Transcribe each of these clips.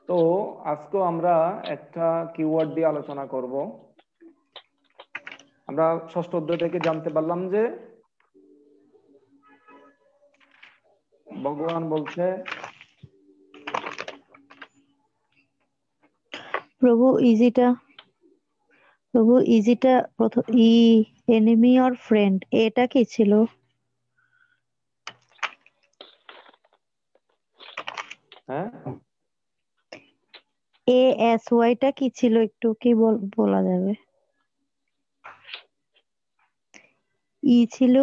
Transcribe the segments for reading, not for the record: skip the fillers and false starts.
তো আজকে আমরা একটা কিওয়ার্ড দিয়ে আলোচনা করব। আমরা ষষ্ঠ অধ্যায় থেকে জানতে পারলাম যে ভগবান বলছে প্রভু ইজিটা প্রথম এনিমি অর ফ্রেন্ড এটা কি ছিল? হ্যাঁ, ASYটা কি ছিল একটু কি বলা যাবে? ছিল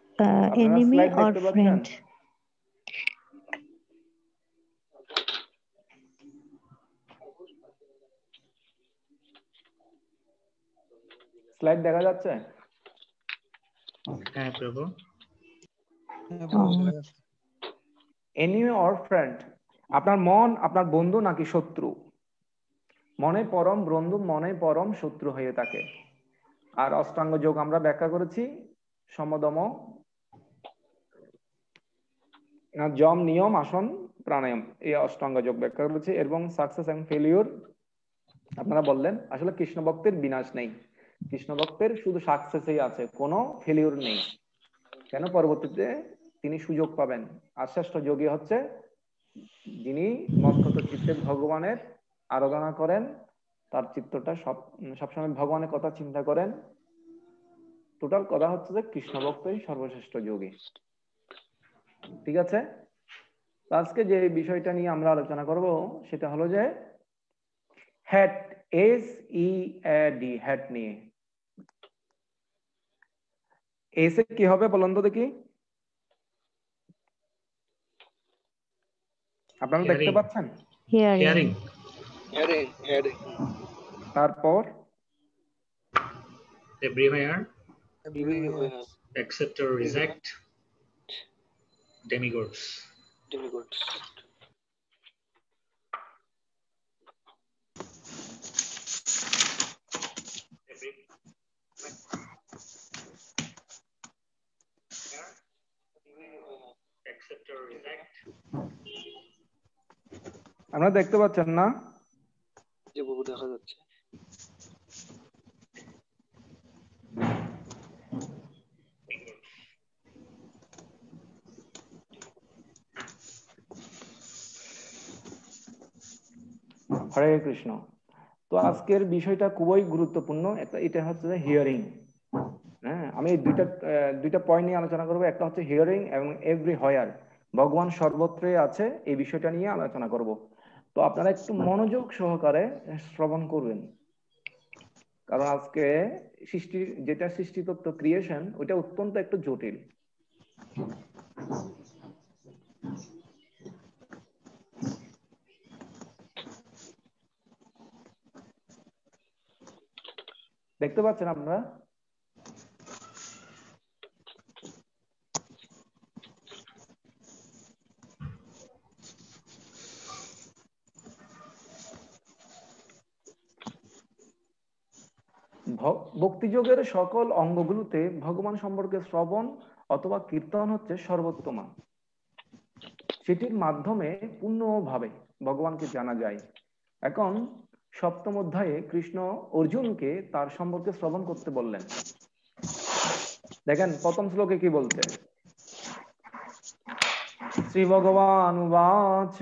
আপনারা এনিমি স্লাইড অর দেখতে পাচ্ছেন? ফ্রেন্ড। স্লাইড দেখা যাচ্ছে? হ্যাঁ প্রভু। এনিমি অর ফ্রেন্ড, আপনার মন আপনার বন্ধু নাকি শত্রু? মনে পরম বন্ধু মনে পরম শত্রু হয়ে থাকে। আর অষ্টাঙ্গ যোগ আমরা ব্যাখ্যা করেছি সমদম যম নিয়ম আসন প্রাণায়াম, এই অষ্টাঙ্গ যোগ ব্যাখ্যা করেছি। এবং সাকসেস এন্ড ফেলিউর আপনারা বললেন আসলে কৃষ্ণ ভক্তের বিনাশ নেই, কৃষ্ণ ভক্তের শুধু সাকসেসই আছে, কোনো ফেলিউর নেই। কেন? পরবর্তীতে তিনি সুযোগ পাবেন। আর শ্রেষ্ঠ যোগী হচ্ছে যিনি মদগত চিত্তে ভগবানের আরাধনা করেন, তার চিত্তটা সবসময় ভগবানের কথা চিন্তা করেন। টোটাল কথা হচ্ছে যে কৃষ্ণ ভক্তই সর্বশ্রেষ্ঠ যোগী। ঠিক আছে, আজকে যে বিষয়টা নিয়ে আমরা আলোচনা করব সেটা হলো যে হ্যাট, SEAD, হ্যাট নিয়ে। এস এ কি হবে বলুন তো দেখি, আপনারা দেখতে পাচ্ছেন? হিয়ারিং। তারপর Everywhere, accept or reject, demigods. Accept or reject. আপনারা দেখতে পাচ্ছেন না? জি বাবু, দেখা যাচ্ছে। হরে কৃষ্ণ। তো আজকের বিষয়টা খুবই গুরুত্বপূর্ণ। এটা হচ্ছে হিয়ারিং। হ্যাঁ, আমি দুইটা পয়েন্ট নিয়ে আলোচনা করব। একটা হচ্ছে হিয়ারিং এবং এভরি হোয়ার, ভগবান সর্বত্রই আছে, এই বিষয়টা নিয়ে আলোচনা করব। তো আপনারা একটু মনোযোগ সহকারে শ্রবণ করবেন, কারণ আজকে সৃষ্টি তত্ত্ব ক্রিয়েশন, ওইটা অত্যন্ত একটু জটিল। দেখতে পাচ্ছেন আপনারা? ভক্তিযোগের সকল অঙ্গগুলোতে ভগবান সম্পর্কে শ্রবণ অথবা কীর্তন হচ্ছে সর্বোত্তম। সেটির মাধ্যমে পূর্ণভাবে ভগবানকে জানা যায়। এখন সপ্তম অধ্যায়ে কৃষ্ণ অর্জুনকে তার সম্পর্কে শ্রবণ করতে বললেন। দেখেন প্রথম শ্লোকে কি বলছে? শ্রী ভগবান উবাচ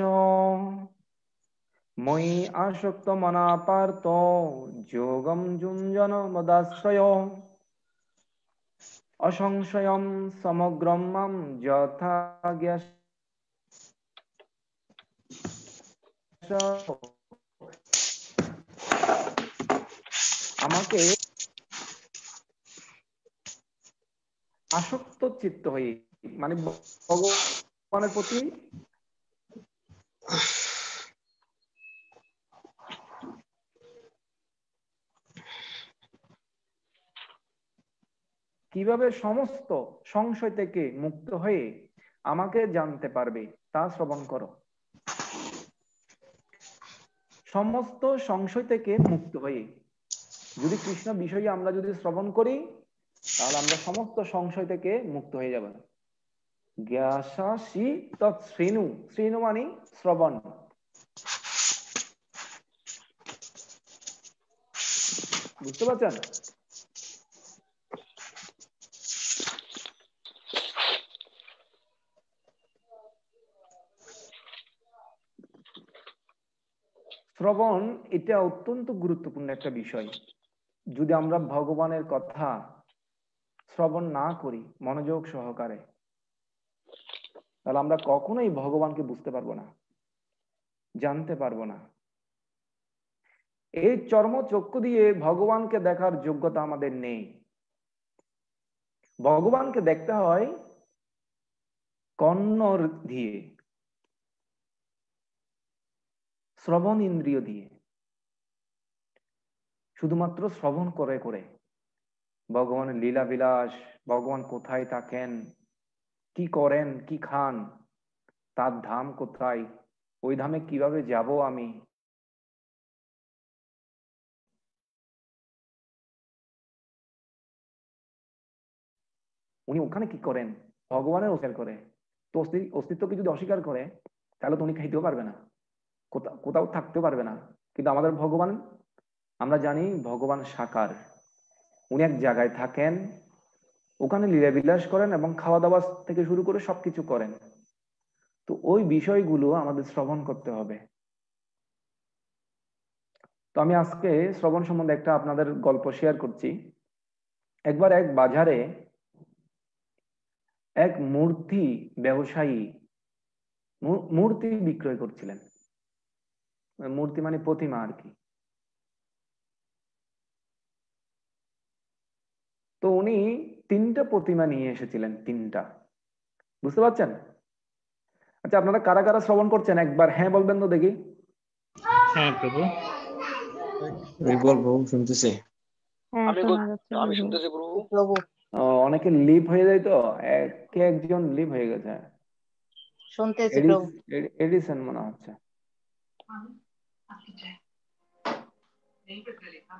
মই আসক্ত মনা পার্থ যোগম যুঞ্জন মদাশ্রয় অসংশয়ম সমগ্রম মাম যথা জ্ঞাস। আমাকে আসক্ত চিত্ত হয়ে, মানে ভগবানের প্রতি কিভাবে সমস্ত সংশয় থেকে মুক্ত হয়ে আমাকে জানতে পারবে তা শ্রবণ করো। সমস্ত সংশয় থেকে মুক্ত হয়ে, যদি কৃষ্ণ বিষয়ে আমরা যদি শ্রবণ করি তাহলে আমরা সমস্ত সংশয় থেকে মুক্ত হয়ে যাব। জ্ঞাসাসি তৎ শ্রেণু, শ্রেণু মানে শ্রবণ। বুঝতে পারছেন? শ্রবণ এটা অত্যন্ত গুরুত্বপূর্ণ একটা বিষয়। যদি আমরা ভগবানের কথা শ্রবণ না করি মনোযোগ সহকারে, তাহলে আমরা কখনোই ভগবানকে বুঝতে পারবো না, জানতে পারবো না। এই চর্মচক্ষু দিয়ে ভগবানকে দেখার যোগ্যতা আমাদের নেই। ভগবানকে দেখতে হয় কর্ণর দিয়ে, শ্রবণ ইন্দ্রিয় দিয়ে। শুধুমাত্র শ্রবণ করে করে ভগবানের লীলা বিলাস, ভগবান কোথায় থাকেন, কি করেন, কি খান, তার ধাম কোথায়, ওই ধামে কিভাবে যাব আমি, উনি ওখানে কি করেন, ভগবানের অস্বীকার করে। তো অস্তিত্বকে যদি অস্বীকার করে তাহলে তো উনি খাইতেও পারবে না, কোথাও থাকতেও পারবে না। কিন্তু আমাদের ভগবান, আমরা জানি ভগবান সাকার, উনি এক জায়গায় থাকেন, ওখানে লীলা বিলাস করেন এবং খাওয়া দাওয়া থেকে শুরু করে সবকিছু করেন। তো ওই বিষয়গুলো আমাদের শ্রবণ করতে হবে। তো আমি আজকে শ্রবণ সম্বন্ধে একটা আপনাদের গল্প শেয়ার করছি। একবার এক বাজারে এক মূর্তি ব্যবসায়ী মূর্তি বিক্রয় করছিলেন। মূর্তি মানে প্রতিমা আর কি। তো উনি 3টা প্রতিমা নিয়ে এসেছিলেন, 3টা। বুঝতে পারছেন? আচ্ছা, আপনারা কারা কারা শ্রবণ করছেন একবার হ্যাঁ বলবেন তো দেখি। হ্যাঁ প্রভু। বলবো, শুনতেছি। হ্যাঁ, আমি শোনা যাচ্ছে আমি প্রভু। শুনতেছি প্রভু। অনেকে লিভ হয়ে যায়, তো একজন লিভ হয়ে গেছে। শুনতেছি প্রভু। এডিসন মনে হচ্ছে।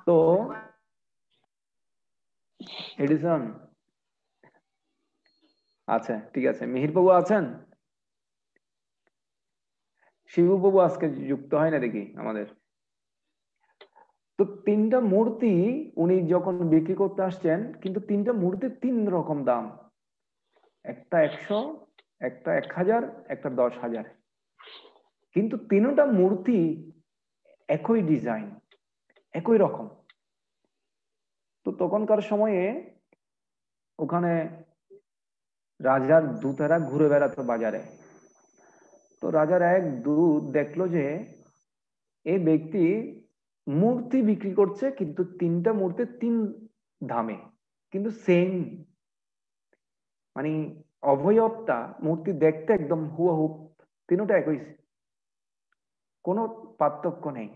তো এডিসন আচ্ছা, ঠিক আছে। মিহির বাবু আছেন? শিবু বাবু আজকে যুক্ত হয় না দেখি আমাদের। তো 3টা মূর্তি উনি যখন বিক্রি করতে আসছেন, কিন্তু 3টা মূর্তির 3 রকম দাম। একটা 100, একটা 1000, একটা 10,000। কিন্তু 3টা মূর্তি একই ডিজাইন, একই রকম। তো তখনকার সময়ে ওখানে রাজার দূতেরা ঘুরে বেড়াতো বাজারে। তো রাজার এক দূত দেখলো যে এই ব্যক্তি মূর্তি বিক্রি করছে, কিন্তু 3টা মূর্তি 3 দামে, কিন্তু সেম, মানে অবয়বটা মূর্তি দেখতে একদম হুবহু, 3টা একই, কোনো পার্থক্য নেই,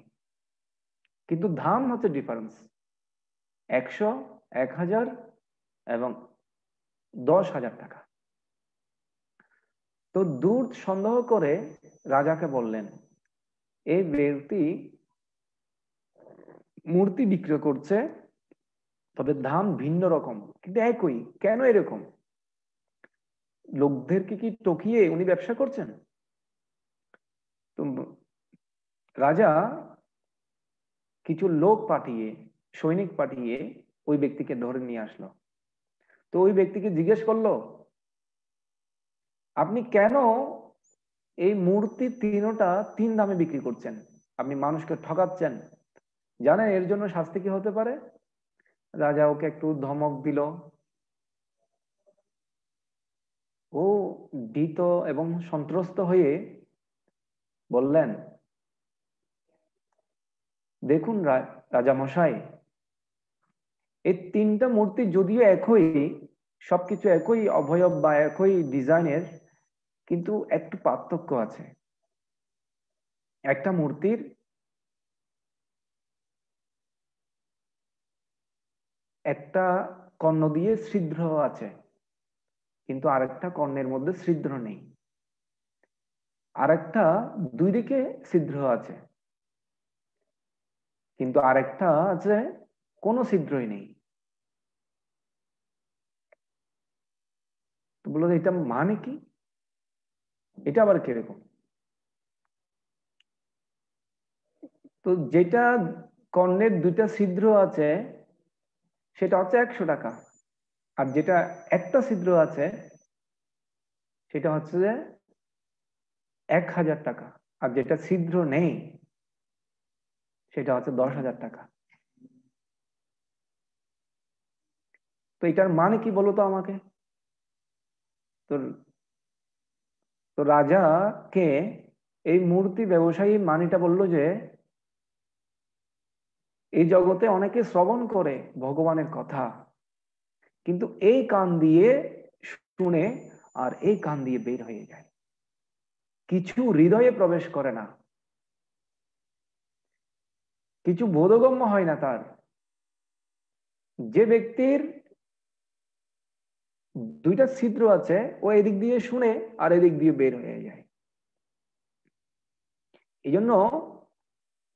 কিন্তু দাম হচ্ছে ডিফারেন্স। 100, 1000 এবং 10,000 টাকা। তো দূত সন্দেহ করে রাজাকে বললেন, এই ব্যক্তি মূর্তি বিক্রি করছে, তবে দাম ভিন্ন রকম, কিন্তু একই, কেন এরকম? লোকদেরকে কি টকিয়ে উনি ব্যবসা করছেন? তো রাজা কিছু লোক পাঠিয়ে, সৈনিক পাঠিয়ে ওই ব্যক্তিকে ধরে নিয়ে আসলো। তো ওই ব্যক্তিকে জিজ্ঞেস করলো, আপনি কেন এই মূর্তি 3টা 3 দামে বিক্রি করছেন? আপনি মানুষকে ঠকাচ্ছেন, জানেন এর জন্য শাস্তি কি হতে পারে? রাজা ওকে একটু ধমক দিল। ও ভীত এবং সন্ত্রস্ত হয়ে বললেন, দেখুন রাজা মশাই, এই 3টা মূর্তি যদিও একই, সবকিছু একই অবয়ব বা একই ডিজাইনের, কিন্তু একটু পার্থক্য আছে। একটা মূর্তির একটা কর্ণ দিয়ে ছিদ্র আছে, কিন্তু আরেকটা কর্ণের মধ্যে ছিদ্র নেই। আরেকটা 2 দিকে ছিদ্র আছে, কিন্তু আরেকটা আছে কোনো ছিদ্রই নেই। তো বললো, এটা মানে কি? এটা আবার কিরকম? তো যেটা কর্ণের 2টা ছিদ্র আছে সেটা হচ্ছে 100 টাকা। আর যেটা একটা ছিদ্র আছে সেটা হচ্ছে যে 1000 টাকা। আর যেটা ছিদ্র নেই সেটা হচ্ছে 10,000 টাকা। তো এটার মানে কি বলো তো আমাকে? তো তো রাজাকে এই মূর্তি ব্যবসায়ী মানিটা বলল যে এই জগতে অনেকে শ্রবণ করে ভগবানের কথা, কিন্তু এই কান দিয়ে শুনে আর এই কান দিয়ে বের হয়ে যায়, কিছু হৃদয়ে প্রবেশ করে না, কিছু বোধগম্য হয় না তার। যে ব্যক্তির দুইটা ছিদ্র আছে ও এদিক দিয়ে শুনে আর এদিক দিয়ে বের হয়ে যায়। এই জন্য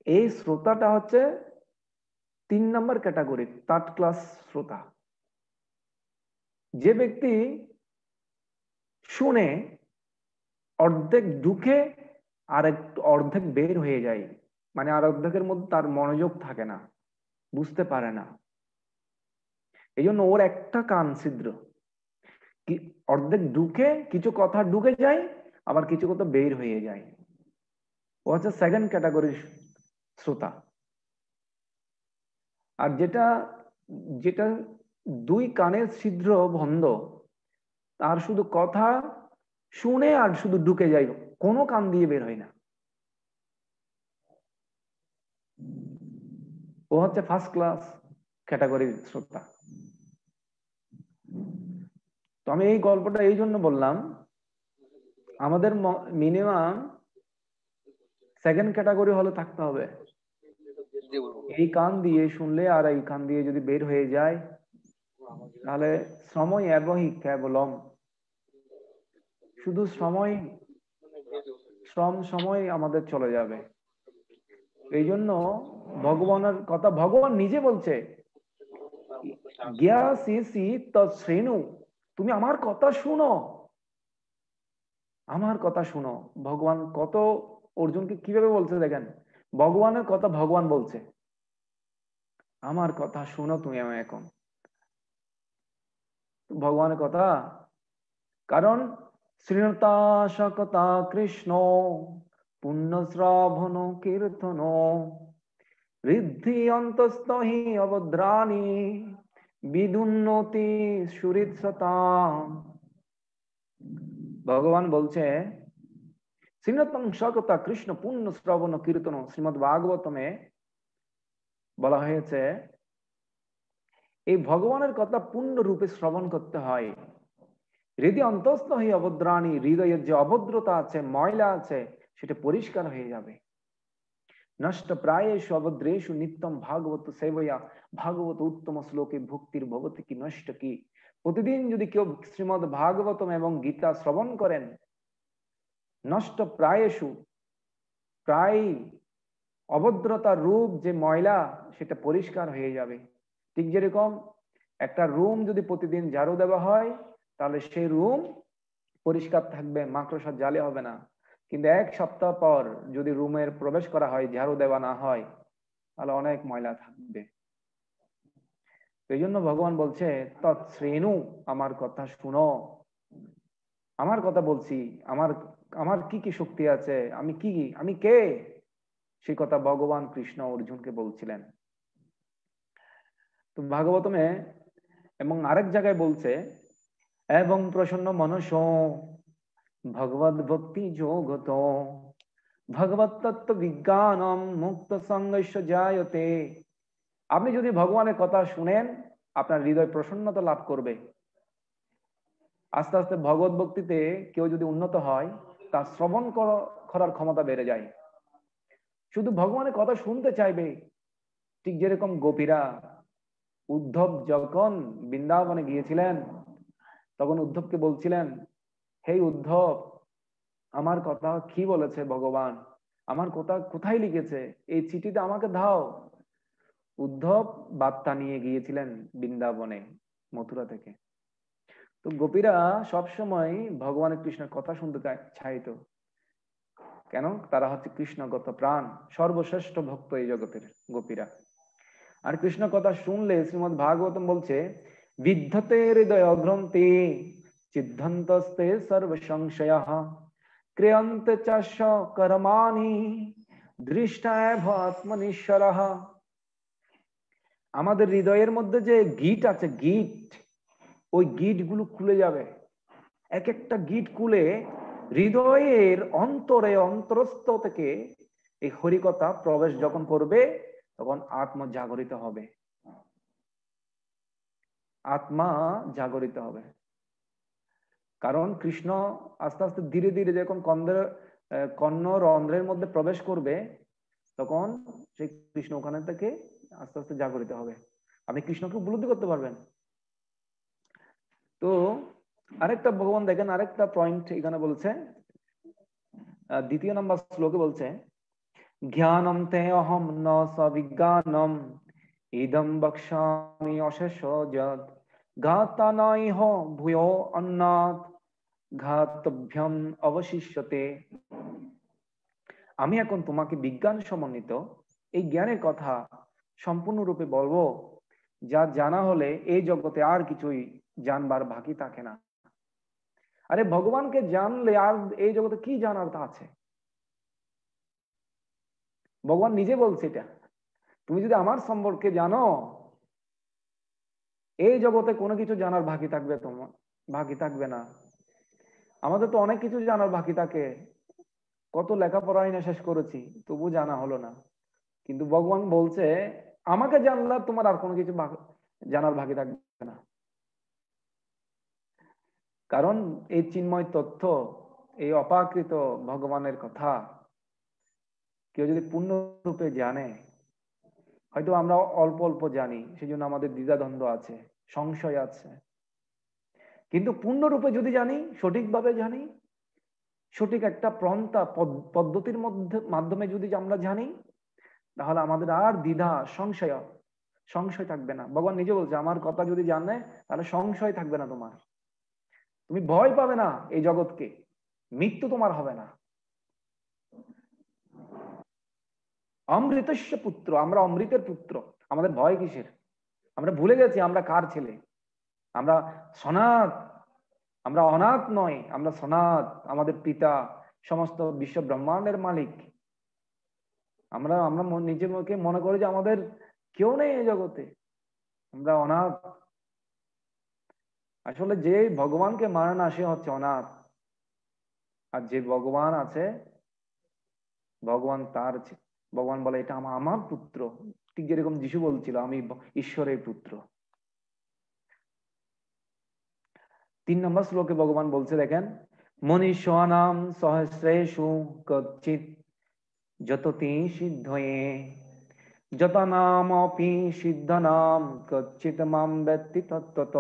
এই শ্রোতাটা হচ্ছে 3 নম্বর ক্যাটাগরি, 3rd ক্লাস শ্রোতা। যে ব্যক্তি শুনে অর্ধেক ঢুকে আর একটু অর্ধেক বের হয়ে যায়, মানে আর অর্ধেকের মধ্যে তার মনোযোগ থাকে না, বুঝতে পারে না। এই জন্য ওর একটা কান ছিদ্র, অর্ধেক ঢুকে কিছু কথা ঢুকে যায়, আবার কিছু কথা বের হয়ে যায়। ও হচ্ছে 2nd ক্যাটাগরির শ্রোতা। আর যেটা যেটা 2 কানের ছিদ্র বন্ধ, তার শুধু কথা শুনে আর শুধু ঢুকে যায়, কোনো কান দিয়ে বের হয় না, ও হচ্ছে 1st ক্লাস ক্যাটাগরির শ্রোতা। তো আমি এই গল্পটা এই জন্য বললাম, আমাদের মিনিমাম 2nd ক্যাটাগরি হলে থাকতে হবে। এই কান দিয়ে শুনলে আর এই কান দিয়ে যদি বের হয়ে যায়, তাহলে সময় এবহি কেবলম, শুধু সময় আমাদের চলে যাবে। এই জন্য ভগবানের কথা ভগবান নিজে বলছে, জ্ঞাসি তশ্রেণু, তুমি আমার কথা শুনো, আমার কথা শুনো। ভগবান কত অর্জুনকে কিভাবে বলছে দেখেন, ভগবানের কথা ভগবান বলছে, আমার কথা শুনো তুমি আমি এখন। ভগবানের কথা, কারণ শ্রীণতা সকতা কৃষ্ণ পুণ্য শ্রবণ কীর্তন ঋদ্ধি অন্তস্থ হি অবদ্রাণী বিদুন্নতি সুহৃৎসতাম। ভগবান বলছে শ্রীণতং সকতা কৃষ্ণ পুণ্য শ্রবণ কীর্তন, শ্রীমদ ভাগবতমে বলা হয়েছে এই ভগবানের কথা পূর্ণ রূপে শ্রবণ করতে হয়। হৃদয় অন্তস্থ হয়ে অভদ্রাণী, হৃদয়ের যে অভদ্রতা আছে, ময়লা আছে, সেটা পরিষ্কার হয়ে যাবে। নষ্ট প্রায়েষু অভদ্রেষু নিত্যম ভাগবত সেবয়া, ভাগবত উত্তম শ্লোকে ভক্তির ভবতি কি নষ্ট কি। প্রতিদিন যদি কেউ শ্রীমদ ভাগবতম এবং গীতা শ্রবণ করেন, নষ্ট প্রায়েষু, প্রায় অভদ্রতার রূপ যে ময়লা সেটা পরিষ্কার হয়ে যাবে। ঠিক যেরকম একটা রুম যদি প্রতিদিন ঝাড়ু দেওয়া হয়, তাহলে সেই রুম পরিষ্কার থাকবে, মাকড়সার জালে হবে না। কিন্তু 1 সপ্তাহ পর যদি রুমের প্রবেশ করা হয়, ঝাড়ু দেওয়া না হয়, তাহলে অনেক ময়লা থাকবে। এই জন্য ভগবান বলছে তৎশ্রেণু, আমার কথা শুনো, আমার কথা বলছি, আমার কি কি শক্তি আছে, আমি কে, সেই কথা ভগবান কৃষ্ণ অর্জুনকে বলছিলেন। তো ভাগবতমে এবং আরেক জায়গায় বলছে এবং প্রসন্ন মনস ভগবদ ভক্তি যোগত ভগবত তত্ত্ব বিজ্ঞানম মুক্ত সঙ্গস্য জায়তে। আপনি যদি ভগবানের কথা শুনেন, আপনার হৃদয় প্রসন্নতা লাভ করবে। আস্তে আস্তে ভগবত ভক্তিতে কেউ যদি উন্নত হয়, তার শ্রবণ করার ক্ষমতা বেড়ে যায়, শুধু ভগবানের কথা শুনতে চাইবে। ঠিক যেরকম গোপীরা, উদ্ধব যখন বৃন্দাবনে গিয়েছিলেন, তখন উদ্ধবকে বলছিলেন, হে উদ্ধব, আমার কথা কি বলেছে ভগবান, আমার কথা কোথায় লিখেছে, এই চিঠিটা আমাকে দাও। উদ্ধব বার্তা নিয়ে গিয়েছিলেন বৃন্দাবনে, মথুরা থেকে। তো গোপীরা সবসময় ভগবানের কৃষ্ণের কথা শুনতে চাইতো। কেন? তারা হচ্ছে কৃষ্ণগত প্রাণ, সর্বশ্রেষ্ঠ ভক্ত এই জগতের গোপীরা। আর কৃষ্ণ কথা শুনলে শ্রীমদ্ ভাগবতম বলছে বিদ্ধতে হৃদয় গ্রন্থি সিদ্ধান্তস্তে সর্ব সংশয়ঃ ক্রিয়ন্তে চাস্য কর্মাণি দৃষ্টায় আত্মনিশ্বরঃ। আমাদের হৃদয়ের মধ্যে যে গিট আছে, গিট, ওই গিট গুলো খুলে যাবে। এক একটা গিট খুলে হৃদয়ের অন্তরে অন্তরস্থ থেকে এই হরিকথা প্রবেশ যখন করবে তখন আত্মা জাগরিত হবে, আত্মা জাগরিত হবে। কারণ কৃষ্ণ আস্তে আস্তে ধীরে ধীরে যখন কর্ণ রন্ধ্রের মধ্যে প্রবেশ করবে তখন সেই কৃষ্ণ ওখানে থেকে আস্তে আস্তে জাগরিত হবে, আপনি কৃষ্ণকে উপলব্ধি করতে পারবেন। তো আরেকটা ভগবান দেখেন, আরেকটা পয়েন্ট এখানে বলছে, দ্বিতীয় নম্বর শ্লোকে বলছে জ্ঞানম তে অহম ন সবিজ্ঞানম ইদম বক্ষ্যামি অশেষ যদ ঘাতা নৈহ ভূয়ো অন্নাৎ ঘাতভ্যম অবশিষ্যতে। আমি এখন তোমাকে বিজ্ঞান সমন্বিত এই জ্ঞানের কথা সম্পূর্ণরূপে বলবো, যা জানা হলে এই জগতে আর কিছুই জানবার বাকি থাকে না। আরে ভগবানকে জানলে আর এই জগতে কি জানার তা আছে? ভগবান নিজে বলছে এটা, তুমি যদি আমার সম্পর্কে জানো এই জগতে কোনো কিছু জানার বাকি থাকবে তোমার, বাকি থাকবে না। আমাদের তো অনেক কিছু জানার বাকি থাকে, কত লেখাপড়াই না শেষ করেছি তবু জানা হলো না। কিন্তু ভগবান বলছে আমাকে জানলে তোমার আর কোনো কিছু জানার বাকি থাকবে না। কারণ এই চিন্ময় তথ্য, এই অপাকৃত ভগবানের কথা কেউ যদি পূর্ণরূপে জানে, হয়তো আমরা অল্প অল্প জানি সেই জন্য আমাদের দ্বিধাদ্বন্দ্ব আছে, সংশয় আছে, কিন্তু পূর্ণরূপে যদি জানি, সঠিকভাবে জানি, সঠিক একটা পন্থা পদ্ধতির মাধ্যমে যদি আমরা জানি, তাহলে আমাদের আর দ্বিধা সংশয় থাকবে না। ভগবান নিজে বলছে আমার কথা যদি জানে তাহলে সংশয় থাকবে না তোমার, তুমি ভয় পাবে না এই জগৎকে, মৃত্যু তোমার হবে না। অমৃতস্য পুত্র, আমরা অমৃতের পুত্র, আমাদের ভয় কিসের? আমরা ভুলে গেছি আমরা কার ছেলে। আমরা সনাত, আমরা অনাথ নয়, আমরা সনাত। আমাদের পিতা সমস্ত বিশ্ব ব্রহ্মাণ্ডের মালিক। আমরা আমরা নিজেকে মনে করি যে আমাদের কেউ নেই এই জগতে, আমরা অনাথ। আসলে যে ভগবানকে মানে না সে হচ্ছে অনাথ, আর যে ভগবান আছে ভগবান তার, ভগবান বলে এটা আমার পুত্র, ঠিক যেরকম যিশু বলছিল আমি ঈশ্বরের পুত্র। 3 নম্বর শ্লোকে ভগবান বলছে দেখেন, মনীষানাম সহস্রেষু কচ্চিৎ যততি সিদ্ধয়ে যতনামপি সিদ্ধনাম কচ্চিৎ মাম ব্যক্তি তত্ত্বত।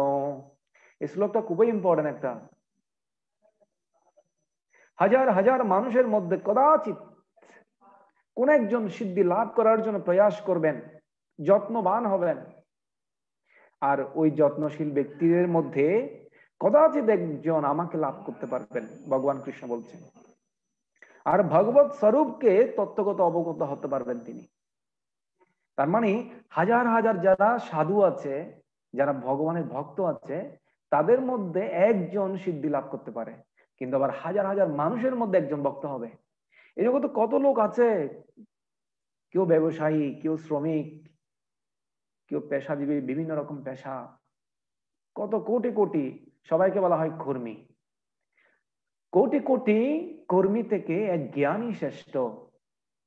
এই শ্লোকটা খুবই ইম্পর্টেন্ট একটা। হাজার হাজার মানুষের মধ্যে কদাচিৎ কোন একজন সিদ্ধি লাভ করার জন্য প্রয়াস করবেন, যত্নবান হবেন, আর ওই যত্নশীল ব্যক্তিদের মধ্যে কদাচিৎ একজন আমাকে লাভ করতে পারবেন, ভগবান কৃষ্ণ বলছেন। আর ভগবত স্বরূপকে তত্ত্বগত অবগত হতে পারবেন তিনি। তার মানে হাজার হাজার যারা সাধু আছে, যারা ভগবানের ভক্ত আছে, তাদের মধ্যে একজন সিদ্ধি লাভ করতে পারে, কিন্তু আবার হাজার হাজার মানুষের মধ্যে একজন ভক্ত হবে। এই জগতে কত লোক আছে, কেউ ব্যবসায়ী, কেউ শ্রমিক, কেউ পেশাজীবী, বিভিন্ন রকম পেশা, কত কোটি কোটি, সবাইকে বলা হয় কর্মী। কোটি কোটি কর্মী থেকে এক জ্ঞানী শ্রেষ্ঠ,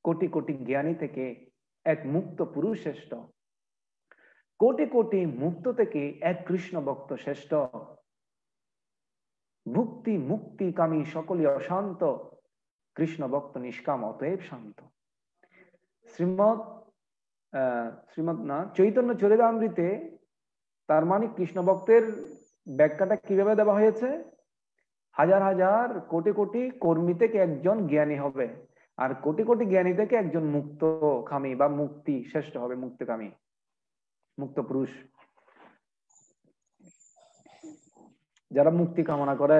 কোটি কোটি জ্ঞানী থেকে এক মুক্ত পুরুষ শ্রেষ্ঠ, কোটি কোটি মুক্ত থেকে এক কৃষ্ণ ভক্ত শ্রেষ্ঠ। ভুক্তি মুক্তি কামী সকলে অশান্ত, কৃষ্ণ ভক্ত নিষ্কাম অতএব শান্ত। শ্রীমদ না চৈতন্য চরিতামৃতে তার মানে কৃষ্ণ ভক্তের ব্যাখ্যাটা কিভাবে দেওয়া হয়েছে? হাজার হাজার কোটি কোটি কর্মী থেকে একজন জ্ঞানী হবে, আর কোটি কোটি জ্ঞানী থেকে একজন মুক্ত কামী বা মুক্তি শ্রেষ্ঠ হবে, মুক্তকামী, মুক্ত পুরুষ। যারা মুক্তি কামনা করে,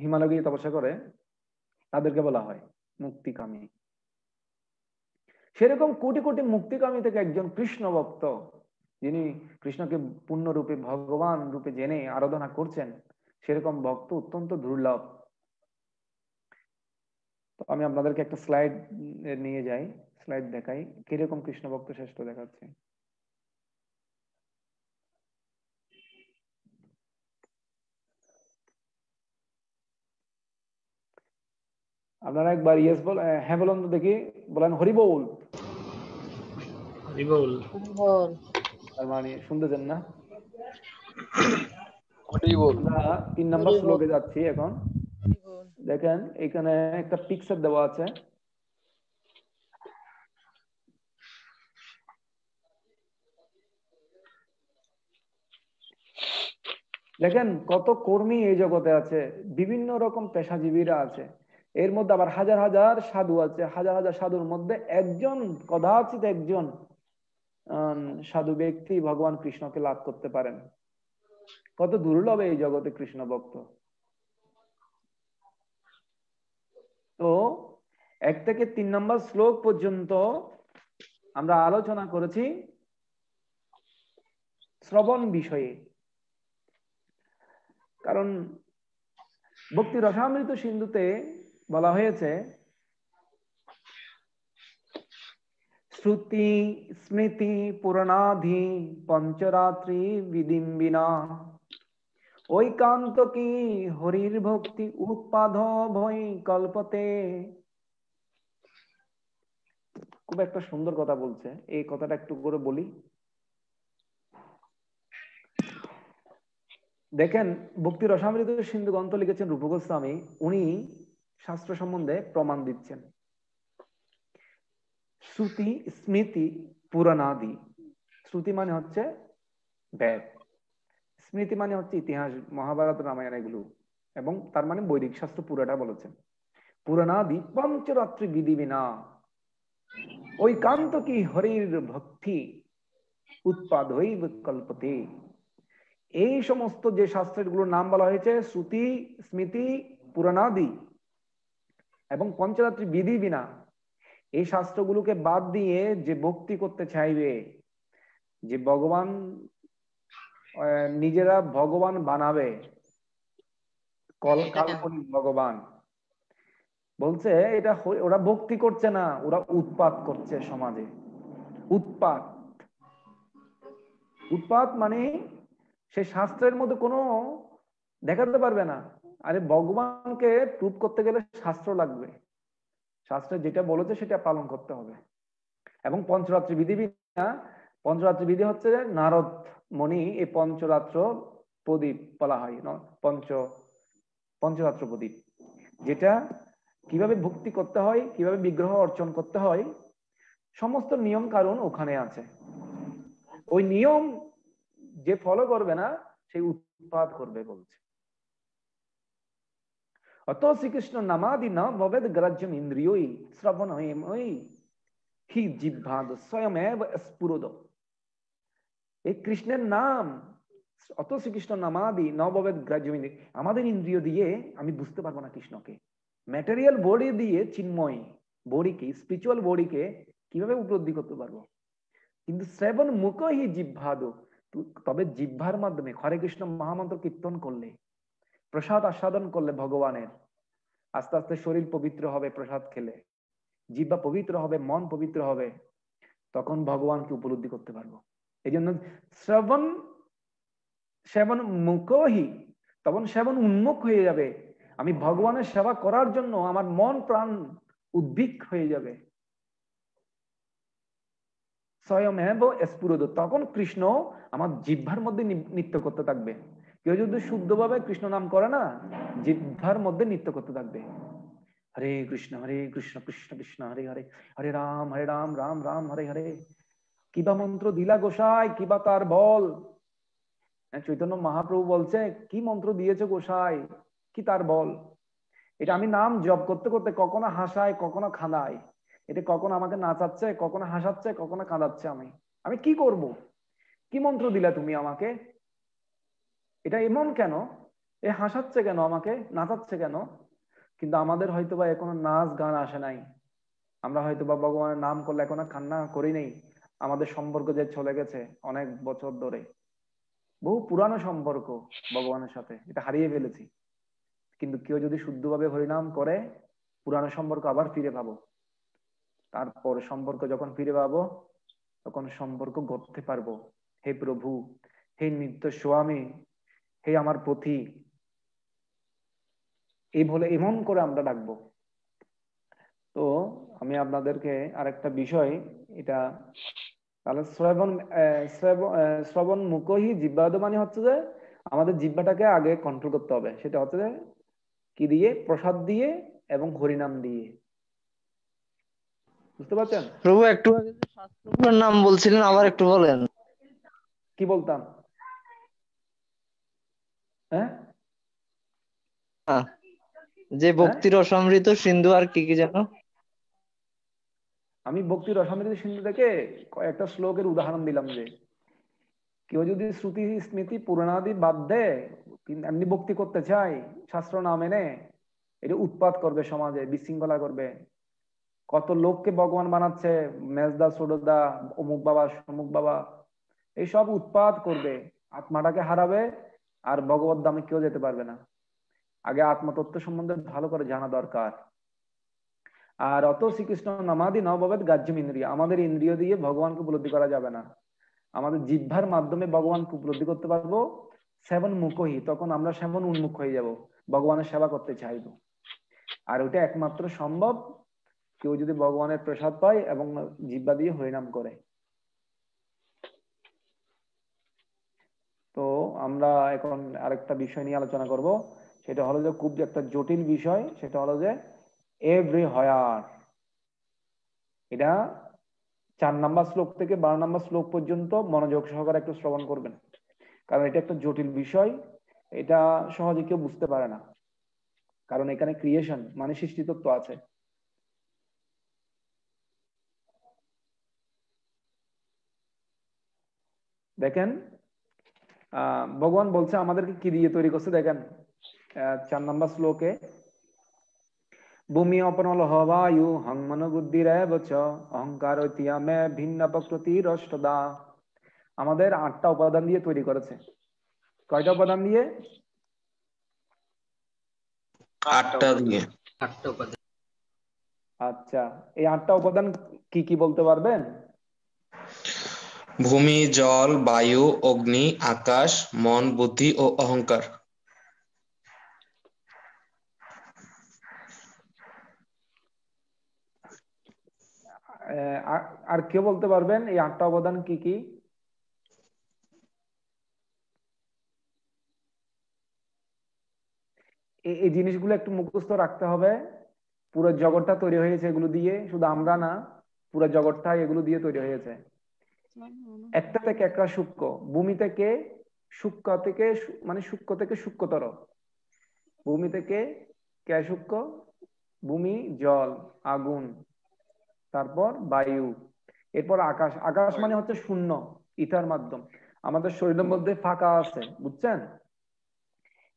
হিমালয় গিয়ে তপস্যা করে, তাদেরকে বলা হয় মুক্তিকামী। সেরকম কোটি কোটি মুক্তিকামী থেকে একজন কৃষ্ণ ভক্ত, যিনি কৃষ্ণকে পূর্ণরূপে ভগবান রূপে জেনে আরাধনা করছেন, সেরকম ভক্ত অত্যন্ত দুর্লভ। তো আমি আপনাদেরকে একটা স্লাইড নিয়ে যাই, স্লাইড দেখাই কিরকম কৃষ্ণ ভক্ত শ্রেষ্ঠ দেখাচ্ছে। আপনারা একবার ইয়েস বল, হ্যাঁ বলুন তো দেখি, বলেন হরি বল। হরি বল। বল। তার মানে শুনতেছেন না? হরি বল। আমরা 3 নম্বর হরি বল। শ্লোকে যাচ্ছি এখন। হরি বল। দেখেন এখানে একটা পিকচার দেওয়া আছে। দেখেন কত কর্মী এই জগতে আছে, বিভিন্ন রকম পেশাজীবীরা আছে, এর মধ্যে আবার হাজার হাজার সাধু আছে, হাজার হাজার সাধুর মধ্যে একজন, কদাচিৎ একজন সাধু ব্যক্তি ভগবান কৃষ্ণকে লাভ করতে পারেন। কত দুর্লভ এই জগতে কৃষ্ণ ভক্ত। তো 1 থেকে 3 নম্বর শ্লোক পর্যন্ত আমরা আলোচনা করেছি শ্রবণ বিষয়ে। কারণ ভক্তি রসামৃত সিন্ধুতে বলা হয়েছে শ্রুতি স্মৃতি পুরাণাধি পঞ্চরাত্রি বিদিম্বিনা ঐকান্ত কি হরির ভক্তি উৎপাদ ভয় কল্পতে। খুব একটা সুন্দর কথা বলছে, এই কথাটা একটু করে বলি। দেখেন ভক্তি রসামৃত সিন্ধু গ্রন্থ লিখেছেন রূপ গোস্বামী, উনি শাস্ত্র সম্বন্ধে প্রমাণ দিচ্ছেন। শ্রুতি স্মৃতি পুরাণাদি, শ্রুতি মানে হচ্ছে বেদ, স্মৃতি মানে হচ্ছে ইতিহাস, মহাভারত রামায়ণ এগুলো, এবং তার মানে বৈদিক শাস্ত্র পুরাটা বলেছেন। পুরাণাদি পঞ্চরাত্রি বিধিবিনা ঐকান্ত কি হরির ভক্তি উৎপাদ হইব কল্পতে। এই সমস্ত যে শাস্ত্রগুলোর নাম বলা হয়েছে শ্রুতি স্মৃতি পুরাণাদি এবং পঞ্চরাত্রি বিধি বিনা, এই শাস্ত্রগুলোকে বাদ দিয়ে যে ভক্তি করতে চাইবে, যে ভগবান নিজেরা ভগবান বানাবে, কাল্পনিক ভগবান, বলছে এটা ওরা ভক্তি করছে না, ওরা উৎপাত করছে সমাজে। উৎপাত, উৎপাত মানে সে শাস্ত্রের মধ্যে কোনো দেখাতে পারবে না। আরে ভগবানকে প্রুভ করতে গেলে শাস্ত্র লাগবে, শাস্ত্রে যেটা বলেছে সেটা পালন করতে হবে। এবং পঞ্চরাত্রি বিধি বিনা, পঞ্চরাত্রি বিধি হচ্ছে নারদ মণি এই পঞ্চরাত্র প্রদীপ বলা হয়, পঞ্চরাত্র প্রদীপ, যেটা কিভাবে ভক্তি করতে হয়, কিভাবে বিগ্রহ অর্চন করতে হয়, সমস্ত নিয়ম কারণ ওখানে আছে। ওই নিয়ম যে ফলো করবে না সেই উৎপাত করবে বলছে। অত শ্রীকৃষ্ণ নামাদি না ভবেদ গ্রাহ্যম ইন্দ্রিয়ই শ্রবণময়ী হি জিহ্বাদ স্বয়মেব স্ফুরদ। এই কৃষ্ণের নাম, অত শ্রীকৃষ্ণ নামাদি ন ভবেদ গ্রাহ্যম ইন্দ্রিয়, আমাদের ইন্দ্রিয় দিয়ে আমি বুঝতে পারবো না কৃষ্ণকে। ম্যাটেরিয়াল বডি দিয়ে চিন্ময় বডিকে, স্পিরিচুয়াল বডিকে কিভাবে উপলব্ধি করতে পারবো? কিন্তু শ্রবণ মুখ হি জিহ্বাদ, তবে জিহ্বার মাধ্যমে হরে কৃষ্ণ মহামন্ত্র কীর্তন করলে, প্রসাদ আস্বাদন করলে ভগবানের, আস্তে আস্তে শরীর পবিত্র হবে, প্রসাদ খেলে জিহ্বা পবিত্র হবে, মন পবিত্র হবে, তখন ভগবানকে উপলব্ধি করতে পারবো। এই জন্য সেবন মুখহি, তখন সেবন উন্মুখ হয়ে যাবে, আমি ভগবানের সেবা করার জন্য আমার মন প্রাণ উদ্বিগ হয়ে যাবে। স্বয়মেব স্ফুরদ, তখন কৃষ্ণ আমার জিহ্বার মধ্যে নৃত্য করতে থাকবে। কেউ যদি শুদ্ধভাবে কৃষ্ণ নাম করে না, জিহ্বার মধ্যে নৃত্য করতে থাকবে, হরে কৃষ্ণ কৃষ্ণ কৃষ্ণ হরে হরে, হরে রাম রাম রাম হরে হরে। কিবা মন্ত্র দিলা গোসাই, কিবা তার বল। চৈতন্য মহাপ্রভু বলছে, কি মন্ত্র দিয়েছে গোসাই, কি তার বল। এটা আমি নাম জপ করতে করতে কখনো হাসায়, কখনো খাঁদায়, এটা কখনো আমাকে নাচাচ্ছে, কখনো হাসাচ্ছে, কখনো কাঁদাচ্ছে। আমি কি করব? কি মন্ত্র দিলা তুমি আমাকে? এটা এমন কেন? এ হাসাচ্ছে কেন, আমাকে নাচাচ্ছে কেন? কিন্তু আমাদের হয়তোবা এখনো নাচ গান আসে নাই, আমরা হয়তোবা ভগবানের নাম করলে এখনো কান্না করি নেই, আমাদের সম্পর্ক যে চলে গেছে অনেক বছর ধরে, বহু পুরানো সম্পর্ক ভগবানের সাথে, এটা হারিয়ে ফেলেছি। কিন্তু কেউ যদি শুদ্ধভাবে হরিনাম করে পুরানো সম্পর্ক আবার ফিরে পাবো। তারপর সম্পর্ক যখন ফিরে পাবো তখন সম্পর্ক গড়তে পারবো। হে প্রভু, হে নিত্য স্বামী, হে আমার পথি, এই বলে এমন করে আমরা ডাকবো। তো আমি আপনাদেরকে আরেকটা বিষয়, এটা তাহলে শ্রবণ মুখহি জিহ্বাদ মানে হচ্ছে যে আমাদের জিহ্বাটাকে আগে কন্ট্রোল করতে হবে। সেটা হচ্ছে যে কি দিয়ে? প্রসাদ দিয়ে এবং হরিনাম দিয়ে। বুঝতে পারছেন? প্রভু একটু আগে যে শাস্ত্রগুলোর নাম বলছিলেন আবার একটু বলেন। কি বলতাম? হ্যাঁ হ্যাঁ, যে হ্যাঁ, ভক্তির অসমৃত সিন্ধু আর কি কি যেন। আমি ভক্তির অসমৃদ্ধ সিন্ধু থেকে কয়েকটা শ্লোকের উদাহরণ দিলাম, যে কেউ যদি শ্রুতি স্মৃতি পুরাণাদি বাদ দেয়, এমনি ভক্তি করতে চায় শাস্ত্র না মেনে, এটা উৎপাত করবে, সমাজে বিশৃঙ্খলা করবে। কত লোককে ভগবান বানাচ্ছে, মেজদা ছোটদা, অমুক বাবা সমুক বাবা, এইসব উৎপাত করবে, আত্মাটাকে হারাবে, আর ভগবত ধামে কেউ যেতে পারবে না। আগে আত্মতত্ত্ব সম্বন্ধে ভালো করে জানা দরকার। আর অত শ্রীকৃষ্ণ নামাদি নববেদ গাজ্যম ইন্দ্রিয়, আমাদের ইন্দ্রিয় দিয়ে ভগবানকে উপলব্ধি করা যাবে না। আমাদের জিহ্বার মাধ্যমে ভগবানকে উপলব্ধি করতে পারবো। সেবন মুখহি, তখন আমরা সেবন উন্মুখ হয়ে যাব, ভগবানের সেবা করতে চাইবো। আর ওটা একমাত্র সম্ভব কেউ যদি ভগবানের প্রসাদ পায় এবং জিহ্বা দিয়ে হরিনাম করে। তো আমরা এখন আরেকটা বিষয় নিয়ে আলোচনা করব। সেটা হলো যে খুব একটা জটিল বিষয়, সেটা হলো যে এভরি হয়ার। এটা 4 নম্বর শ্লোক থেকে 12 নম্বর শ্লোক পর্যন্ত মনোযোগ সহকারে একটু শ্রবণ করবেন, কারণ এটা একটা জটিল বিষয়। এটা সহজে কেউ বুঝতে পারে না, কারণ এখানে ক্রিয়েশন মানে সৃষ্টিতত্ত্ব আছে। দেখেন, ভগবান বলছে আমাদেরকে কি দিয়ে তৈরি করছে। দেখেন 4 নম্বর শ্লোকে, ভূমি অপনল হবায়ু হংমন বুদ্ধির বচ অহংকার ঐতিয়ামে ভিন্ন প্রকৃতি রষ্টদা। আমাদের 8টা উপাদান দিয়ে তৈরি করেছে। কয়টা উপাদান দিয়ে? 8টা দিয়ে। আচ্ছা, এই 8টা উপাদান কি কি বলতে পারবেন? ভূমি, জল, বায়ু, অগ্নি, আকাশ, মন, বুদ্ধি ও অহংকার। আর কেউ বলতে পারবেন এই 8টা উপাদান কি কি? এই জিনিসগুলো একটু মুখস্থ রাখতে হবে। পুরো জগৎটা তৈরি হয়েছে এগুলো দিয়ে, শুধু আমরা না, পুরো জগৎটা এগুলো দিয়ে তৈরি হয়েছে। একটা থেকে একটা সূক্ষ্ম, ভূমি থেকে সূক্ষ্ম থেকে মানে সূক্ষ্ম থেকে সূক্ষ্মতর। ভূমি থেকে কে সূক্ষ্ম? ভূমি, জল, আগুন, তারপর বায়ু, এরপর আকাশ। আকাশ মানে হচ্ছে শূন্য, ইথার মাধ্যম। আমাদের শরীরের মধ্যে ফাঁকা আছে, বুঝছেন?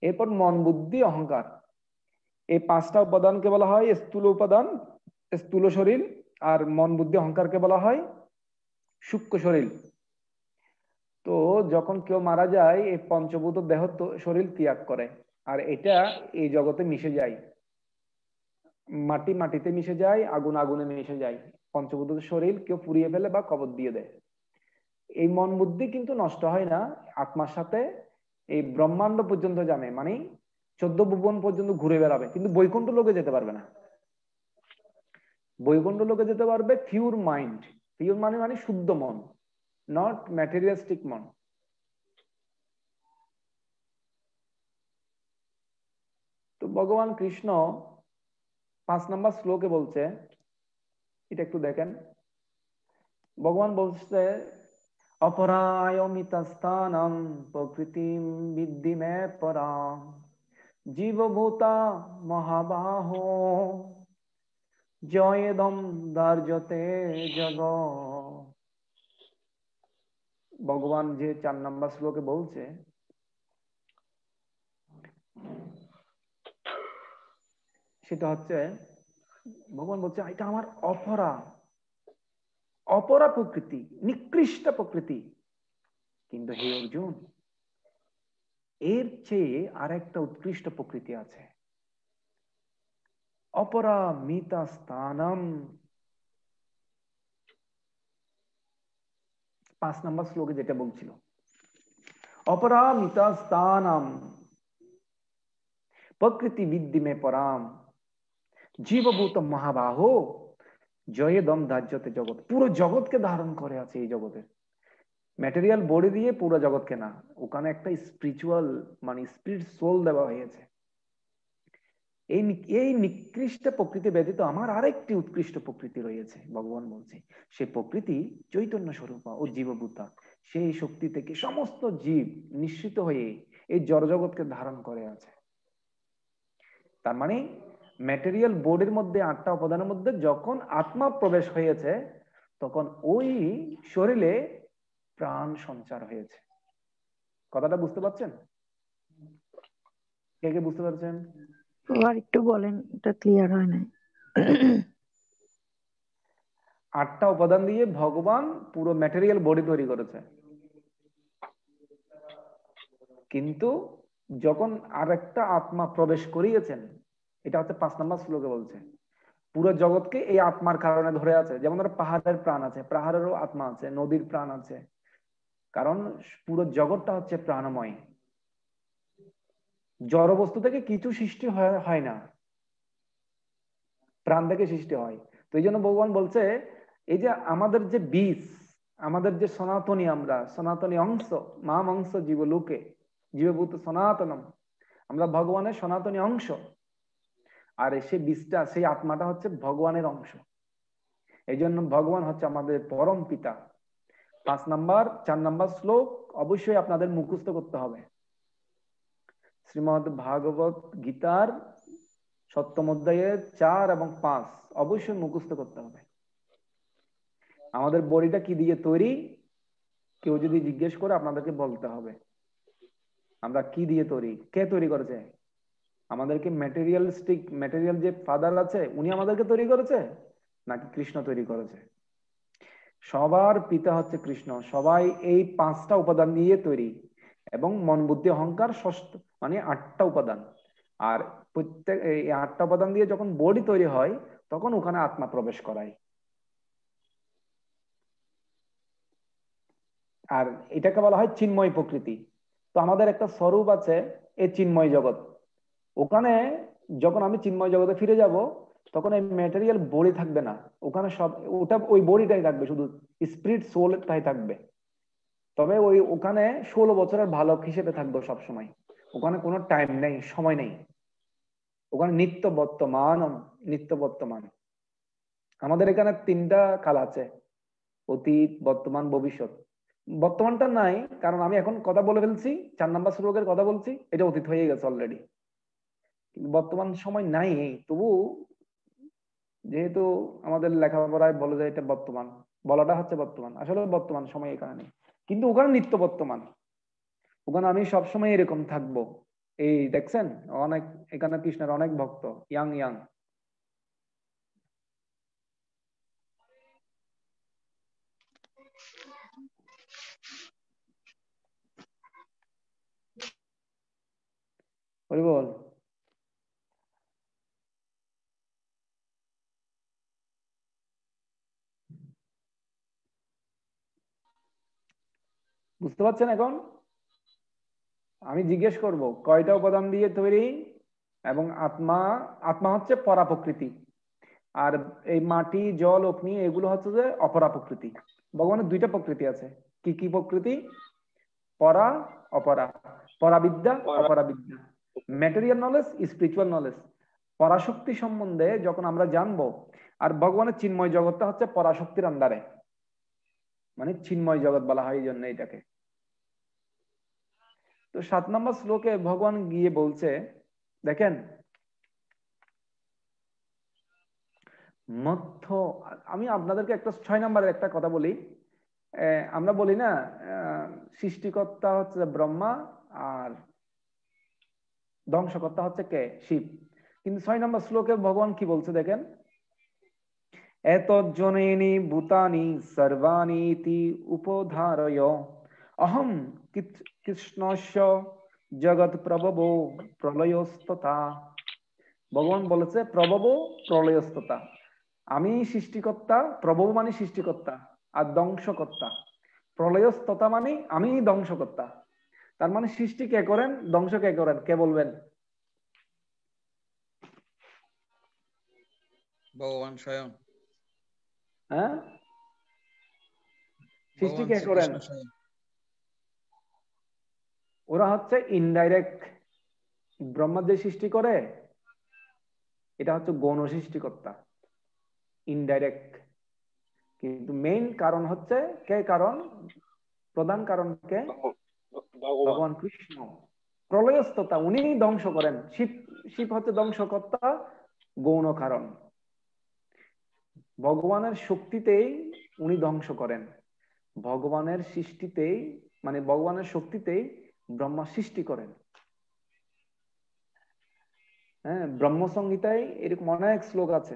এরপর মন, বুদ্ধি, অহংকার। এই 5টা উপাদানকে বলা হয় স্থূল উপাদান, স্থূল শরীর। আর মন, বুদ্ধি, অহংকারকে বলা হয় সূক্ষ্ম শরীর। তো যখন কেউ মারা যায়, এই পঞ্চভূত দেহ শরীর ত্যাগ করে, আর এটা এই জগতে মিশে যায়। মাটি মাটিতে মিশে যায়, আগুন আগুনে মিশে যায়। পঞ্চভূত শরীর কেউ পুড়িয়ে ফেলে বা কবর দিয়ে দেয়। এই মন বুদ্ধি কিন্তু নষ্ট হয় না, আত্মার সাথে এই ব্রহ্মাণ্ড পর্যন্ত যাবে, মানে 14 ভুবন পর্যন্ত ঘুরে বেড়াবে, কিন্তু বৈকুণ্ঠ লোকে যেতে পারবে না। বৈকুণ্ঠ লোকে যেতে পারবে পিওর মাইন্ড। পিওর মানে মানে শুদ্ধ মন, নট ম্যাটেরিয়ালিস্টিক মন। তো ভগবান কৃষ্ণ 5 নম্বর শ্লোকে বলছে, এটা একটু দেখেন। ভগবান বলছে, অপরায়মিতস্থানম প্রকৃতিম বিদ্ধি মে পরাম জীবভূতা মহাবাহো জয়েদম দার্জতে জগ। ভগবান যে 4 নম্বর শ্লোকে বলছে, সেটা হচ্ছে ভগবান বলছে এটা আমার অপরা। অপরা প্রকৃতি, নিকৃষ্ট প্রকৃতি। কিন্তু হে অর্জুন, এর চেয়ে আর একটা উৎকৃষ্ট প্রকৃতি আছে। অপরা মিতা স্থানম, 5 নম্বর শ্লোকে যেটা বলছিল, অপরা মিতা স্থানম প্রকৃতি বিদ্ধি মে পরাম জীবভূত মহাবাহো জয়েদম ধার্যতে জগৎ। পুরো জগৎকে ধারণ করে আছে এই জগতের, ম্যাটেরিয়াল বডি দিয়ে পুরো জগৎকে না, ওখানে একটা স্পিরিচুয়াল মানে স্পিরিট সোল দেওয়া হয়েছে। এই নিকৃষ্ট প্রকৃতি ব্যতীত আমার আরেকটি উৎকৃষ্ট প্রকৃতি রয়েছে, ভগবান বলছে। সে প্রকৃতি চৈতন্য স্বরূপা ও জীবভূতা। সেই শক্তি থেকে সমস্ত জীব নিঃসৃত হয়ে এই জড়জগৎকে ধারণ করে আছে। তার মানে ম্যাটেরিয়াল বডির মধ্যে 8টা উপাদানের মধ্যে যখন আত্মা প্রবেশ হয়েছে, তখন ওই শরীরে প্রাণ সঞ্চার হয়েছে। কথাটা বুঝতে পারছেন? কে কে বুঝতে পারছেন? আবার একটু বলেন, এটা ক্লিয়ার হয় না। 8টা উপাদান দিয়ে ভগবান পুরো ম্যাটেরিয়াল বডি তৈরি করেছে, কিন্তু যখন আর একটা আত্মা প্রবেশ করিয়েছেন, এটা হচ্ছে 5 নম্বর শ্লোকে বলছে, পুরো জগৎকে এই আত্মার কারণে ধরে আছে। যেমন ধরো পাহাড়ের প্রাণ আছে, পাহাড়েরও আত্মা আছে, নদীর প্রাণ আছে, কারণ পুরো জগৎটা হচ্ছে প্রাণময়। জড় বস্তু থেকে কিছু সৃষ্টি হয় না, প্রাণ থেকে সৃষ্টি হয়। তো এই জন্য ভগবান বলছে, এই যে আমাদের যে বীজ, আমাদের যে সনাতনী, আমরা সনাতনী অংশ, মাম অংশ জীবলোকে জীবভূত সনাতনম, আমরা ভগবানের সনাতনী অংশ। আর সেই বীজটা, সেই আত্মাটা হচ্ছে ভগবানের অংশ। এই জন্য ভগবান হচ্ছে আমাদের পরম পিতা। 4 নম্বর শ্লোক অবশ্যই আপনাদের মুখস্থ করতে হবে। শ্রীমদ ভাগবত গীতার 7ম অধ্যায়ের 4 এবং 5 অবশ্যই মুখস্থ করতে হবে। আমাদের বডিটা কি দিয়ে তৈরি, কেউ যদি জিজ্ঞেস করে আপনাদেরকে বলতে হবে আমরা কি দিয়ে তৈরি, কে তৈরি করেছে আমাদেরকে। ম্যাটেরিয়াল যে ফাদার আছে, উনি আমাদেরকে তৈরি করেছে নাকি কৃষ্ণ তৈরি করেছে? সবার পিতা হচ্ছে কৃষ্ণ। সবাই এই 5টা উপাদান দিয়ে তৈরি, এবং মন বুদ্ধি অহংকার ষষ্ঠ, মানে 8টা উপাদান। আর প্রত্যেক এই 8টা উপাদান দিয়ে যখন বডি তৈরি হয়, তখন ওখানে আত্মা প্রবেশ করায়। আর এটাকে বলা হয় চিন্ময় প্রকৃতি। তো আমাদের একটা স্বরূপ আছে, এই চিন্ময় জগৎ। ওখানে যখন আমি চিন্ময় জগতে ফিরে যাব, তখন এই ম্যাটেরিয়াল বডি থাকবে না, ওখানে সব ওটা ওই বডিটাই থাকবে, শুধু স্পিরিট সোলটাই থাকবে। তবে ওখানে 16 বছরের বালক হিসেবে থাকবো সবসময়। ওখানে কোনো টাইম নেই, সময় নেই, ওখানে নিত্য বর্তমান। আমাদের এখানে 3টা কাল আছে, অতীত, বর্তমান, ভবিষ্যৎ। বর্তমানটা নাই, কারণ আমি এখন কথা বলে ফেলছি, 4 নম্বর শ্লোকের কথা বলছি, এটা অতীত হয়ে গেছে অলরেডি। বর্তমান সময় নাই, তবু যেহেতু আমাদের লেখাপড়ায় বলে যায় এটা বর্তমান, বলাটা হচ্ছে বর্তমান, আসলে বর্তমান সময় এখানে নেই। কিন্তু ওখানে নিত্য বর্তমান, ওখানে আমি সবসময় এরকম থাকবো। এই দেখছেন, অনেক এখানে কৃষ্ণের অনেক ভক্ত, ইয়াং বল। বুঝতে পারছেন? এখন আমি জিজ্ঞেস করব কয়টা উপাদান দিয়ে তৈরি, এবং আত্মা হচ্ছে পরা প্রকৃতি, আর এই মাটি, জল, অগ্নি এগুলো হচ্ছে যে অপরা প্রকৃতি। ভগবানের 2টা প্রকৃতি আছে। কি কি প্রকৃতি? পরা, অপরা। পরাবিদ্যা, অপরাবিদ্যা। Material knowledge, spiritual knowledge. পরাশক্তি সম্বন্ধে যখন আমরা জানবো, আর ভগবানের চিন্ময় জগৎটা হচ্ছে পরাশক্তির আন্ডারে, মানে চিন্ময় জগৎ বলা হয় এই জন্য এটাকে। তো 7 নম্বর শ্লোকে ভগবান গিয়ে বলছে, দেখেন, মধ্য, আমি আপনাদেরকে একটা 6 নম্বরের একটা কথা বলি। আমরা বলি না সৃষ্টিকর্তা হচ্ছে ব্রহ্মা, আর ধ্বংসকর্তা হচ্ছে কে? শিব। কিন্তু 6 নম্বর শ্লোকে ভগবান কি বলছে দেখেন, एतज्जनैनि भूतानि सर्वाणि इति उपधारय अहं কৃষ্ণস্য জগৎ প্রভবো প্রলয়স্ততা। ভগবান বলেছে প্রভব প্রলয়স্ততা, আমি সৃষ্টিকর্তা, প্রভব মানে সৃষ্টিকর্তা আর ধ্বংসকর্তা, প্রলয়স্ততা মানে আমি ধ্বংসকর্তা। তার মানে সৃষ্টি কে করেন, ধ্বংস কে করেন, কে বলবেন? ভগবান স্বয়ং। হ্যাঁ, সৃষ্টি ভগবান কে করেন? শ্রীকৃষ্ণ স্বয়ং। ওরা হচ্ছে ইনডাইরেক্ট। ব্রহ্মা যে সৃষ্টি করে এটা হচ্ছে গৌণ সৃষ্টিকর্তা, ইনডাইরেক্ট। কিন্তু মেইন কারণ হচ্ছে কে? কারণ প্রধান কারণ কে? ভগবান কৃষ্ণ। প্রলয়স্ততা, উনি ধ্বংস করেন। শিব, শিব হচ্ছে ধ্বংসকর্তা, গৌণ কারণ। ভগবানের শক্তিতেই উনি ধ্বংস করেন, ভগবানের সৃষ্টিতেই মানে ভগবানের শক্তিতেই ব্রহ্মা সৃষ্টি করেন। হ্যাঁ, ব্রহ্ম সংহিতায় এরকম অনেক শ্লোক আছে।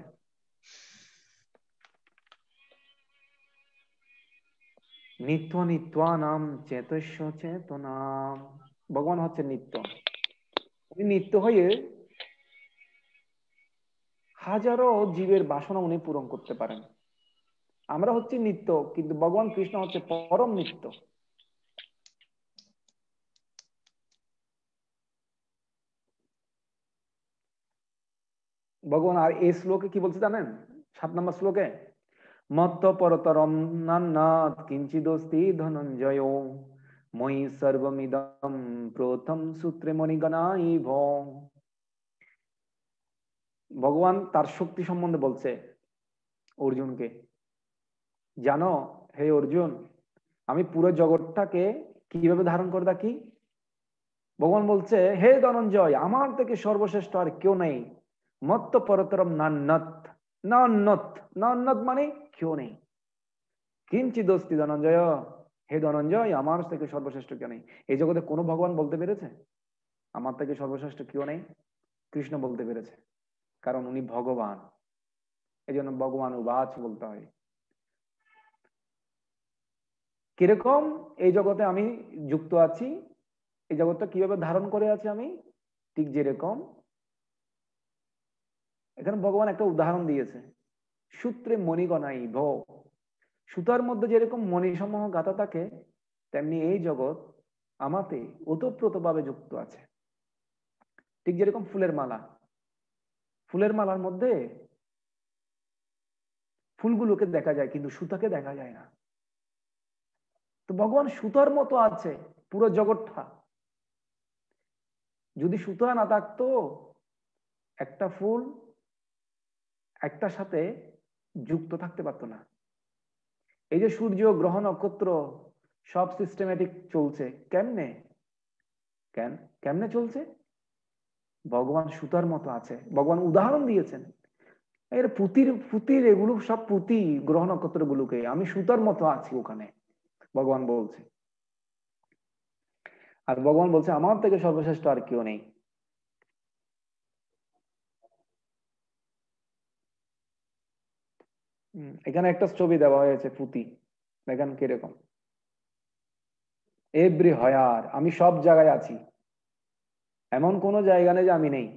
নিত্য নিত্যানাম চেতস্য চেতনাম। ভগবান হচ্ছে নিত্য, উনি নিত্য হয়ে হাজারো জীবের বাসনা উনি পূরণ করতে পারেন। আমরা হচ্ছে নিত্য, কিন্তু ভগবান কৃষ্ণ হচ্ছে পরম নিত্য। ভগবান আর এই শ্লোকে কি বলছে জানেন? 7 নম্বর শ্লোকে, মত্ত পরতরম নান্নাৎ কিঞ্চিদস্তি ধনঞ্জয় মই সর্বমিদম প্রথম সূত্রে মণিগণাইভ। ভগবান তার শক্তি সম্বন্ধে বলছে অর্জুনকে, জানো হে অর্জুন, আমি পুরো জগৎটাকে কিভাবে ধারণ করে রাখি? ভগবান বলছে, হে ধনঞ্জয়, আমার থেকে সর্বশ্রেষ্ঠ আর কেউ নেই। মত্ত পরতরম নান্নাত, নান্নত, নান্নত মানে কেউ নেই। কিঞ্চিদস্তি ধনঞ্জয়, হে ধনঞ্জয়, আমার থেকে সর্বশ্রেষ্ঠ কেউ নেই। এই জগতে কোনো ভগবান বলতে পেরেছে আমার থেকে সর্বশ্রেষ্ঠ কেউ নেই? কৃষ্ণ বলতে পেরেছে, কারণ উনি ভগবান। এই জন্য ভগবান উবাচ বলতে হয়। কিরকম এই জগতে আমি যুক্ত আছি, এই জগৎটা কিভাবে ধারণ করে আছি আমি, ঠিক যেরকম এখানে ভগবান একটা উদাহরণ দিয়েছে, সূত্রে মণিগণাই ভ। সুতার মধ্যে যেরকম মণিসমূহ গাঁথা থাকে, তেমনি এই জগৎ আমাতে ওতপ্রোত ভাবে যুক্ত আছে। ঠিক যেরকম ফুলের মালা, ফুলের মালার মধ্যে ফুলগুলোকে দেখা যায় কিন্তু সুতাকে দেখা যায় না। তো ভগবান সুতার মতো আছে পুরো জগৎটা। যদি সুতা না থাকতো, একটা ফুল একটার সাথে যুক্ত থাকতে পারতো না। এই যে সূর্য, গ্রহ, নক্ষত্র সব সিস্টেমেটিক চলছে, কেমনে? কেমনে চলছে? ভগবান সুতার মতো আছে। ভগবান উদাহরণ দিয়েছেন, এর পুতির এগুলো সব পুঁতি, গ্রহ নক্ষত্র গুলোকে, আমি সুতার মতো আছি ওখানে, ভগবান বলছে। আর ভগবান বলছে আমার থেকে সর্বশ্রেষ্ঠ আর কেউ নেই। এখানে একটা ছবি দেওয়া হয়েছে পুঁতি, দেখেন কিরকম। এভরি হয়ার, আমি সব জায়গায় আছি, এমন কোন জায়গা নেই যে আমি নেই।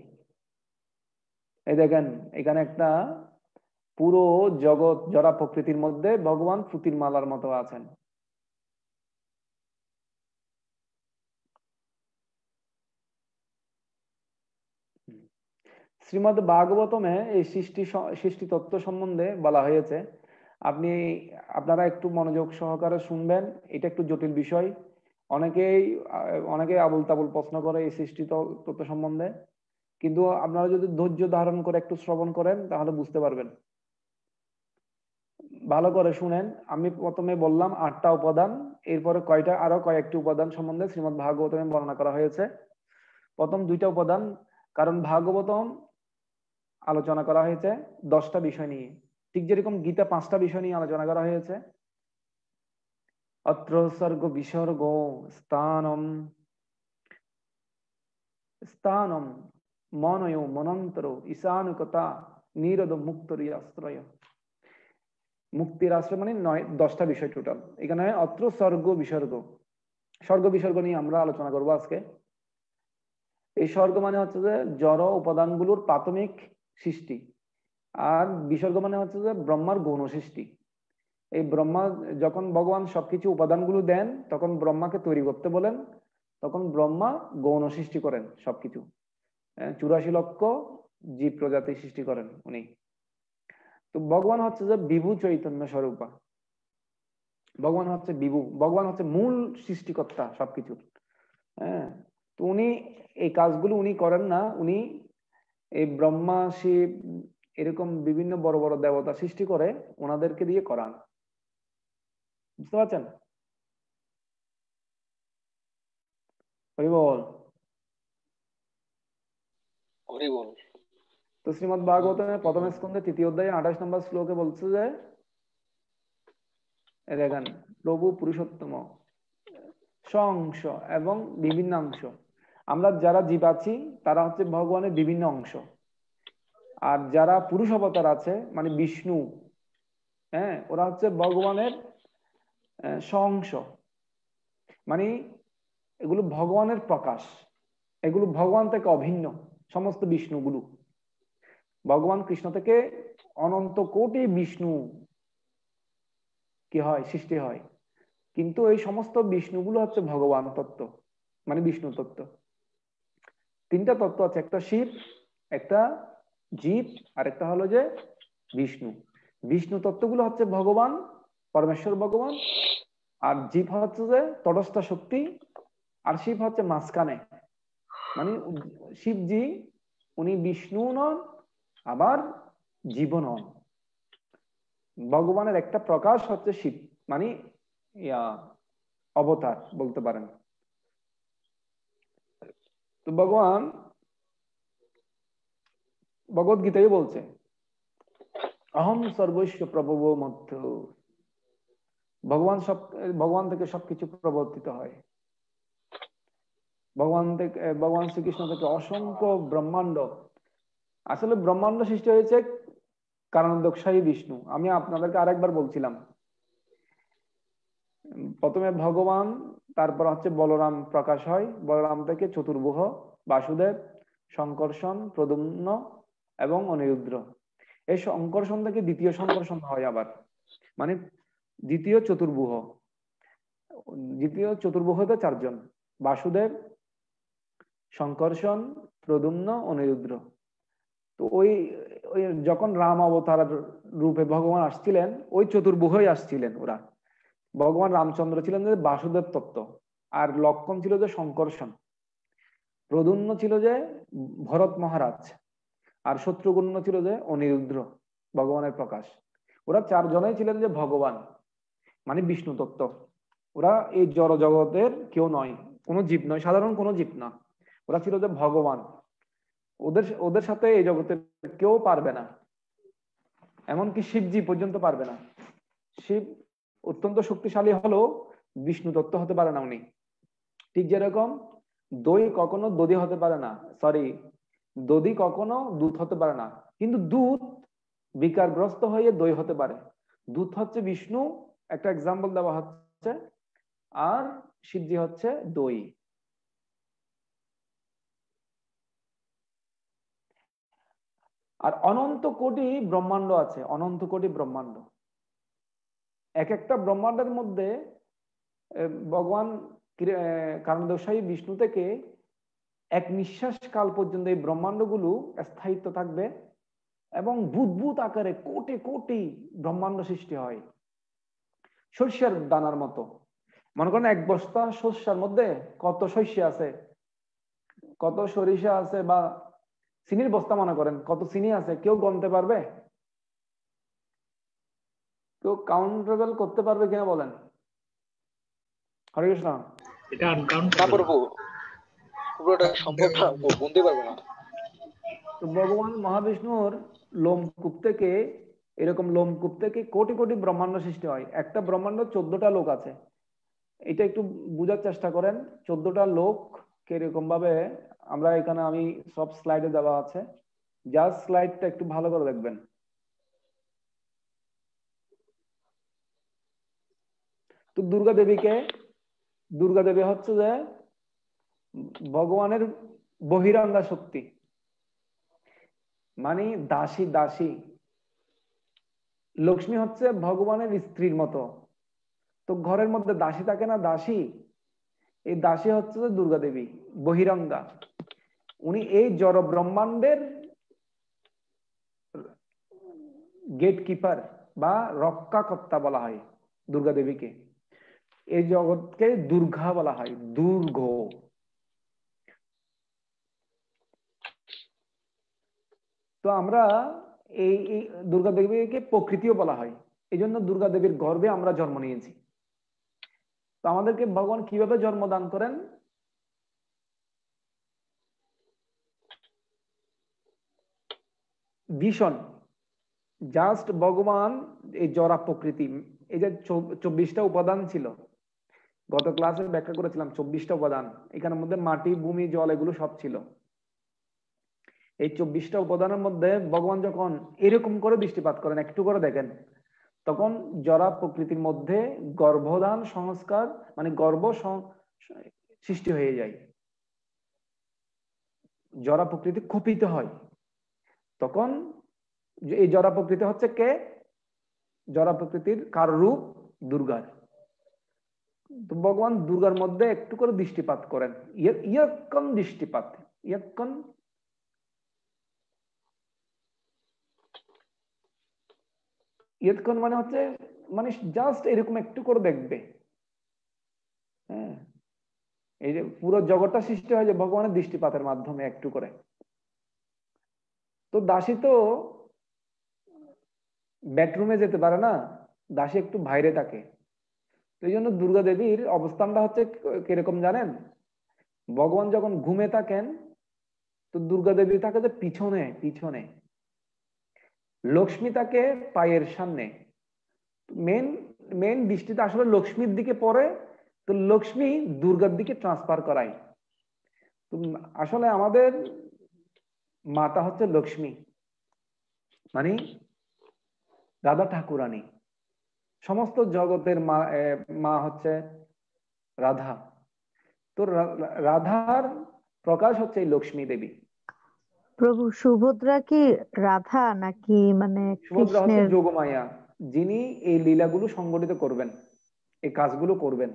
এই দেখেন এখানে একটা পুরো জগৎ জড়া প্রকৃতির মধ্যে ভগবান পুঁতির মালার মতো আছেন। শ্রীমদ ভাগবতমে এই সৃষ্টি তত্ত্ব সম্বন্ধে বলা হয়েছে। আপনারা একটু মনোযোগ সহকারে শুনবেন, এটা একটু জটিল বিষয়। অনেকেই আবুল তাবুল প্রশ্ন করে এই সৃষ্টি তত্ত্ব সম্বন্ধে, কিন্তু আপনারা যদি ধৈর্য ধারণ করে একটু শ্রবণ করেন তাহলে বুঝতে পারবেন। ভালো করে শুনেন। আমি প্রথমে বললাম 8টা উপাদান, এরপরে আরো কয়েকটি উপাদান সম্বন্ধে শ্রীমদ ভাগবতমে বর্ণনা করা হয়েছে। প্রথম 2টা উপাদান, কারণ ভাগবতম আলোচনা করা হয়েছে 10টা বিষয় নিয়ে, ঠিক যেরকম গীতা 5টা বিষয় নিয়ে আলোচনা করা হয়েছে। অত্র সর্গ বিসর্গ স্থানম স্থানম মনয় মনন্তর ঈশানুকতা নিরোধ মুক্তরি আশ্রয়। মুক্তির আশ্রয় মানে 10টা বিষয় টোটাল। এখানে অত্র স্বর্গ বিসর্গ নিয়ে আমরা আলোচনা করব আজকে। এই স্বর্গ মানে হচ্ছে যে জড় উপাদানগুলোর প্রাথমিক সৃষ্টি, আর বিসর্গ মানে হচ্ছে যে ব্রহ্মার গৌণ সৃষ্টি। এই ব্রহ্মা যখন ভগবান সবকিছু উপাদানগুলো দেন তখন ব্রহ্মাকে তৈরি করতে বলেন, তখন ব্রহ্মা গৌণ সৃষ্টি করেন সবকিছু। 84 লক্ষ জীব প্রজাতি সৃষ্টি করেন উনি। তো ভগবান হচ্ছে যে বিভু চৈতন্য স্বরূপা, ভগবান হচ্ছে বিভু, ভগবান হচ্ছে মূল সৃষ্টিকর্তা সবকিছুর। হ্যাঁ, তো উনি এই কাজগুলো উনি করেন না, উনি এই ব্রহ্মা শিব এরকম বিভিন্ন বড় বড় দেবতা সৃষ্টি করে ওনাদেরকে দিয়ে করান। বুঝতে পারছেন? হরি বল। তো শ্রীমদ ভাগবতের প্রথম স্কন্ধে 3য় অধ্যায়ে 28 নম্বর শ্লোকে বলছে যে দেখেন প্রভু পুরুষোত্তম স্বংশ এবং বিভিন্নাংশ। আমরা যারা জীব আছি তারা হচ্ছে ভগবানের বিভিন্ন অংশ, আর যারা পুরুষ অবতার আছে মানে বিষ্ণু, হ্যাঁ, ওরা হচ্ছে ভগবানের স্বংশ। মানে এগুলো ভগবানের প্রকাশ, এগুলো ভগবান থেকে অভিন্ন। সমস্ত বিষ্ণুগুলো ভগবান কৃষ্ণ থেকে অনন্ত কোটি বিষ্ণু কি হয় সৃষ্টি হয়, কিন্তু এই সমস্ত বিষ্ণুগুলো হচ্ছে ভগবান তত্ত্ব, মানে বিষ্ণু তত্ত্ব। 3টা তত্ত্ব আছে, একটা শিব, একটা জীব, আর একটা হলো যে বিষ্ণু। বিষ্ণু তত্ত্বগুলো হচ্ছে ভগবান, পরমেশ্বর ভগবান, আর জীব হচ্ছে যে তটস্থ শক্তি, আর শিব হচ্ছে মাঝখানে। মানে শিবজি উনি বিষ্ণু নন আবার জীব নন। ভগবানের একটা প্রকাশ হচ্ছে শিব, মানে অবতার বলতে পারেন। তো ভগবান ভগবদ গীতায় বলছে অহম সর্বস্ব প্রভব মধ্য। ভগবান থেকে সবকিছু প্রবর্তিত হয়। ভগবান শ্রীকৃষ্ণ থেকে অসংখ্য ব্রহ্মাণ্ড, আসলে ব্রহ্মাণ্ড সৃষ্টি হয়েছে কারণোদকশায়ী বিষ্ণু। আমি আপনাদেরকে আরেকবার বলছিলাম, প্রথমে ভগবান, তারপর হচ্ছে বলরাম প্রকাশ হয়, বলরাম থেকে চতুর্ভুজ, বাসুদেব, সংকর্ষণ, প্রদ্যুম্ন এবং অনিরুদ্ধ। এই সংকর্ষণ থেকে দ্বিতীয় সংকর্ষণ হয় আবার, মানে দ্বিতীয় চতুর্ভুজতে 4 জন, বাসুদেব, সংকর্ষণ, প্রদ্যুম্ন, অনিরুদ্ধ। তো ওই যখন রাম অবতার রূপে ভগবান আসছিলেন ওই চতুর্ভুজই আসছিলেন ওরা। ভগবান রামচন্দ্র ছিলেন যে বাসুদেব তত্ত্ব, আর লক্ষণ ছিল যে সংকর্ষণ, প্রদ্যুম্ন ছিল যে ভরত মহারাজ, আর শত্রুঘ্ন ছিল যে অনিরুদ্ধ, ভগবানের প্রকাশ। ওরা 4 জনেই ছিলেন যে ভগবান, মানে বিষ্ণু তত্ত্ব। ওরা এই জড় জগতের কেউ নয়, কোনো জীব নয়, সাধারণ কোনো জীব না, ওরা ছিল যে ভগবান। ওদের সাথে এই জগতের কেউ পারবে না, এমনকি শিবজি পর্যন্ত পারবে না। শিব অত্যন্ত শক্তিশালী হলেও বিষ্ণু তত্ত্ব হতে পারে না উনি। ঠিক যেরকম দই কখনো দধি হতে পারে না, দধি কখনো দুধ হতে পারে না, কিন্তু দুধ বিকারগ্রস্ত হয়ে দই হতে পারে। দুধ হচ্ছে বিষ্ণু, একটা এক্সাম্পল দেওয়া হচ্ছে, আর শিবজি হচ্ছে দই। আর অনন্ত কোটি ব্রহ্মাণ্ড আছে, অনন্ত কোটি ব্রহ্মাণ্ড। এক একটা ব্রহ্মাণ্ডের মধ্যে ভগবান কারণোদকশায়ী বিষ্ণু থেকে এক নিঃশ্বাস কাল পর্যন্ত এই ব্রহ্মাণ্ডগুলো স্থায়িত্ব থাকবে, এবং বুদবুদ আকারে কোটি কোটি ব্রহ্মাণ্ড সৃষ্টি হয় শস্যের দানার মতো। মনে করেন এক বস্তা শস্যের মধ্যে কত শস্য আছে, কত সরিষা আছে, বা চিনির বস্তা মনে করেন কত চিনি আছে, কেউ গণতে পারবে? কেউ কাউন্টেবল করতে পারবে কিনা বলেন? হরে কৃষ্ণ। এটা আনকাউন্টেবল, পুরোটা সম্ভব না, গুনতে পারবে না। তো ভগবান মহাবিষ্ণুর লোমকূপ থেকে, এরকম লোমকূপ থেকে কোটি কোটি ব্রহ্মাণ্ড সৃষ্টি হয়। একটা ব্রহ্মাণ্ড 14টা লোক আছে। এটা একটু বুঝার চেষ্টা করেন, 14টা লোক কিরকম ভাবে। আমরা এখানে আমি সব স্লাইডে দেওয়া আছে, জাস্ট স্লাইডটা একটু ভালো করে দেখবেন। তো দুর্গা দেবী হচ্ছে যে ভগবানের বহিরাঙ্গা শক্তি, মানে দাসী। লক্ষ্মী হচ্ছে ভগবানের স্ত্রীর মতো। তো ঘরের মধ্যে দাসী থাকে না, দাসী, এই দাসী হচ্ছে যে দুর্গা দেবী, বহিরাঙ্গা। উনি এই জড় ব্রহ্মাণ্ডের গেটকিপার বা রক্ষাকর্তা বলা হয় দুর্গা দেবীকে। এই জগৎকে দুর্গা বলা হয়, দুর্গ। তো আমরা এই দুর্গা দেবীকে প্রকৃতিও বলা হয়, এই জন্য দুর্গা দেবীর গর্ভে আমরা জন্ম নিয়েছি। তো আমাদেরকে ভগবান কিভাবে জন্মদান করেন? ভীষণ জাস্ট ভগবান এই জরা প্রকৃতি, এই যে 24টা উপাদান ছিল, গত ক্লাসে ব্যাখ্যা করেছিলাম 24টা উপাদান, এখানের মধ্যে মাটি, ভূমি, জল এগুলো সব ছিল। এই 24টা উপাদানের মধ্যে ভগবান যখন এরকম করে দৃষ্টিপাত করেন, একটু করে দেখেন, তখন জরা প্রকৃতির মধ্যে গর্ভধান সংস্কার, মানে গর্ভ সৃষ্টি হয়ে যায়। জরা প্রকৃতি কুপিত হয়। তখন এই জরা প্রকৃতি হচ্ছে কে? জরা প্রকৃতির কার রূপ? দুর্গার। তো ভগবান দুর্গার মধ্যে একটু করে দৃষ্টিপাত করেন, ইয়ৎক্ষণ দৃষ্টিপাত। ইয়ৎক্ষণ মানে হচ্ছে, মানে জাস্ট এরকম একটু করে দেখবে। হ্যাঁ, এই যে পুরো জগৎটা সৃষ্টি হয় যে ভগবানের দৃষ্টিপাতের মাধ্যমে একটু করে। তো দাসী তো বেডরুমে যেতে পারে না, দাসী একটু বাইরে থাকে। তো এই জন্য দুর্গা দেবীর অবস্থানটা হচ্ছে কিরকম জানেন? ভগবান যখন ঘুমে থাকেন, তো দুর্গা দেবী থাকে যে পিছনে, লক্ষ্মী থাকে পায়ের সামনে। মেন দৃষ্টিটা আসলে লক্ষ্মীর দিকে পড়ে, তো লক্ষ্মী দুর্গার দিকে ট্রান্সফার করায়। তো আসলে আমাদের মাতা হচ্ছে লক্ষ্মী, মানে রাধা ঠাকুরানী। সমস্ত জগতের মা হচ্ছে রাধা। তো রাধার প্রকাশ হচ্ছে এই লক্ষ্মী দেবী। প্রভু সুভদ্রা কি রাধা নাকি মানে সুভদ্রা হচ্ছে কৃষ্ণের? যোগমায়া, যিনি এই লীলাগুলো সংগঠিত করবেন, এই কাজগুলো করবেন।